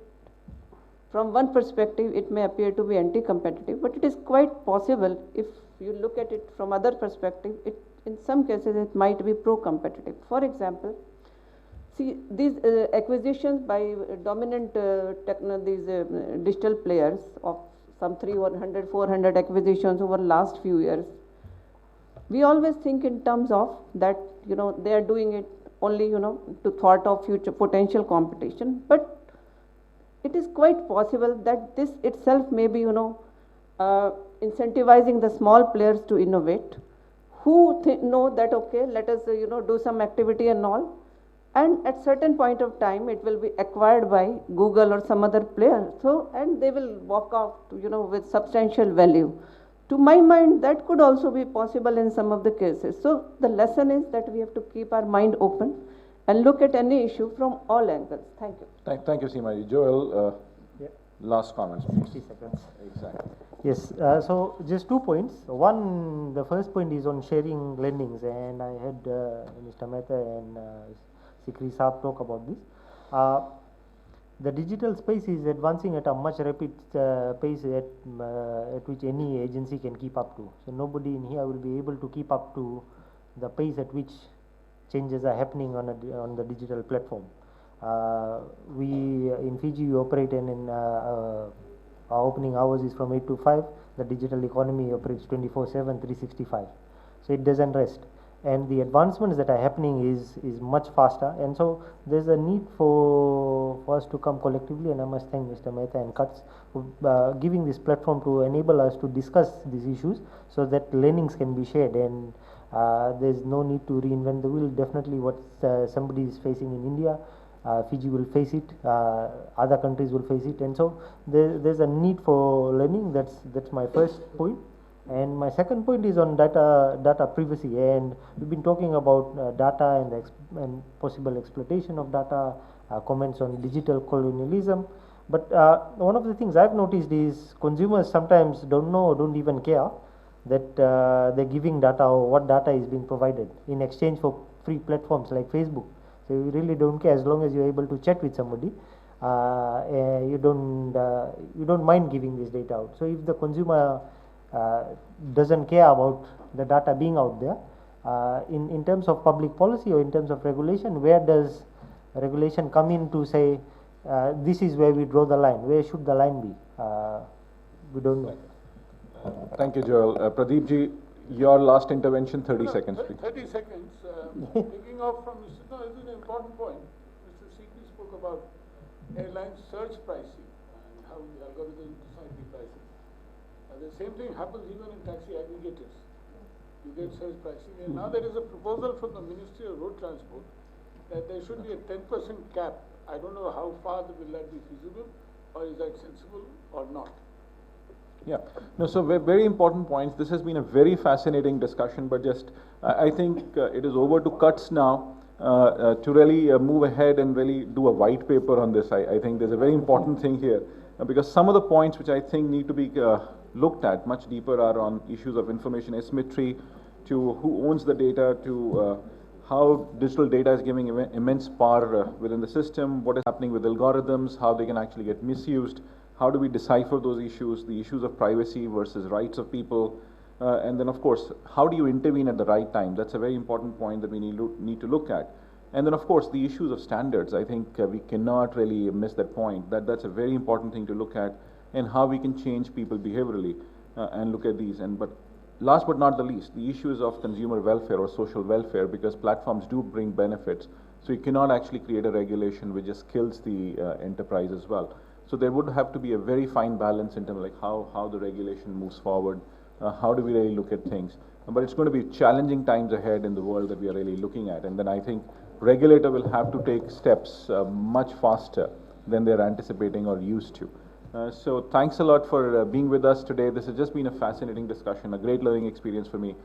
from one perspective, it may appear to be anti-competitive, but it is quite possible if you look at it from other perspective, in some cases it might be pro-competitive. For example, see these acquisitions by dominant these digital players of some 300, 400 acquisitions over last few years. We always think in terms of that, they are doing it only, to thwart of future potential competition. But it is quite possible that this itself may be, incentivizing the small players to innovate, who know that, okay, let us, do some activity and all. And at certain point of time, it will be acquired by Google or some other player. So, and they will walk out, with substantial value. To my mind, that could also be possible in some of the cases. So the lesson is that we have to keep our mind open and look at any issue from all angles. Thank you. Thank you, Seema. Joel, last comments, please. 60 seconds. Exactly. Yes, so just 2 points. One, the first point is on sharing lendings, and I had Mr. Mehta and Sikri Saab talk about this. The digital space is advancing at a much rapid pace at which any agency can keep up to. So nobody in here will be able to keep up to the pace at which changes are happening on the digital platform. We in Fiji operate in our opening hours is from 8 to 5. The digital economy operates 24/7, 365. So it doesn't rest. And the advancements that are happening is much faster, and so there's a need for us to come collectively, and I must thank Mr. Mehta and CUTS for giving this platform to enable us to discuss these issues so that learnings can be shared, and there's no need to reinvent the wheel. Definitely what somebody is facing in India, Fiji will face it, other countries will face it, and so there's a need for learning. That's my first point. And my second point is on data privacy, and we've been talking about data and possible exploitation of data, comments on digital colonialism. But one of the things I've noticed is consumers sometimes don't know or don't even care that they're giving data or what data is being provided in exchange for free platforms like Facebook. So you really don't care as long as you're able to chat with somebody. You don't mind giving this data out. So if the consumer doesn't care about the data being out there, in terms of public policy or in terms of regulation, where does regulation come in to say this is where we draw the line? Where should the line be? We don't know. Thank you, Joel. Pradeep ji, your last intervention, 30 seconds, please. 30 seconds. Picking off from this is an important point. Mr. Sikri spoke about airline surge pricing and how the algorithms decide the pricing. The same thing happens even in taxi aggregators. You get surge pricing, and now there is a proposal from the Ministry of Road Transport that there should be a 10% cap. I don't know how far will that be feasible, or is that sensible or not? Yeah, no, so very important points. This has been a very fascinating discussion, but just I think it is over to CUTS now to really move ahead and really do a white paper on this. I think there's a very important thing here because some of the points which I think need to be looked at much deeper are on issues of information asymmetry, to who owns the data, to how digital data is giving immense power within the system, what is happening with algorithms, how they can actually get misused. How do we decipher those issues, the issues of privacy versus rights of people, and then of course, how do you intervene at the right time? That's a very important point that we need to look at. And then of course, the issues of standards. I think we cannot really miss that point. That's a very important thing to look at, and how we can change people behaviorally and look at these. But last but not the least, the issues of consumer welfare or social welfare, because platforms do bring benefits. So you cannot actually create a regulation which just kills the enterprise as well. So there would have to be a very fine balance in terms of like how the regulation moves forward, how do we really look at things. But it's going to be challenging times ahead in the world that we are really looking at. And then I think regulator will have to take steps much faster than they're anticipating or used to. So thanks a lot for being with us today. This has just been a fascinating discussion, a great learning experience for me.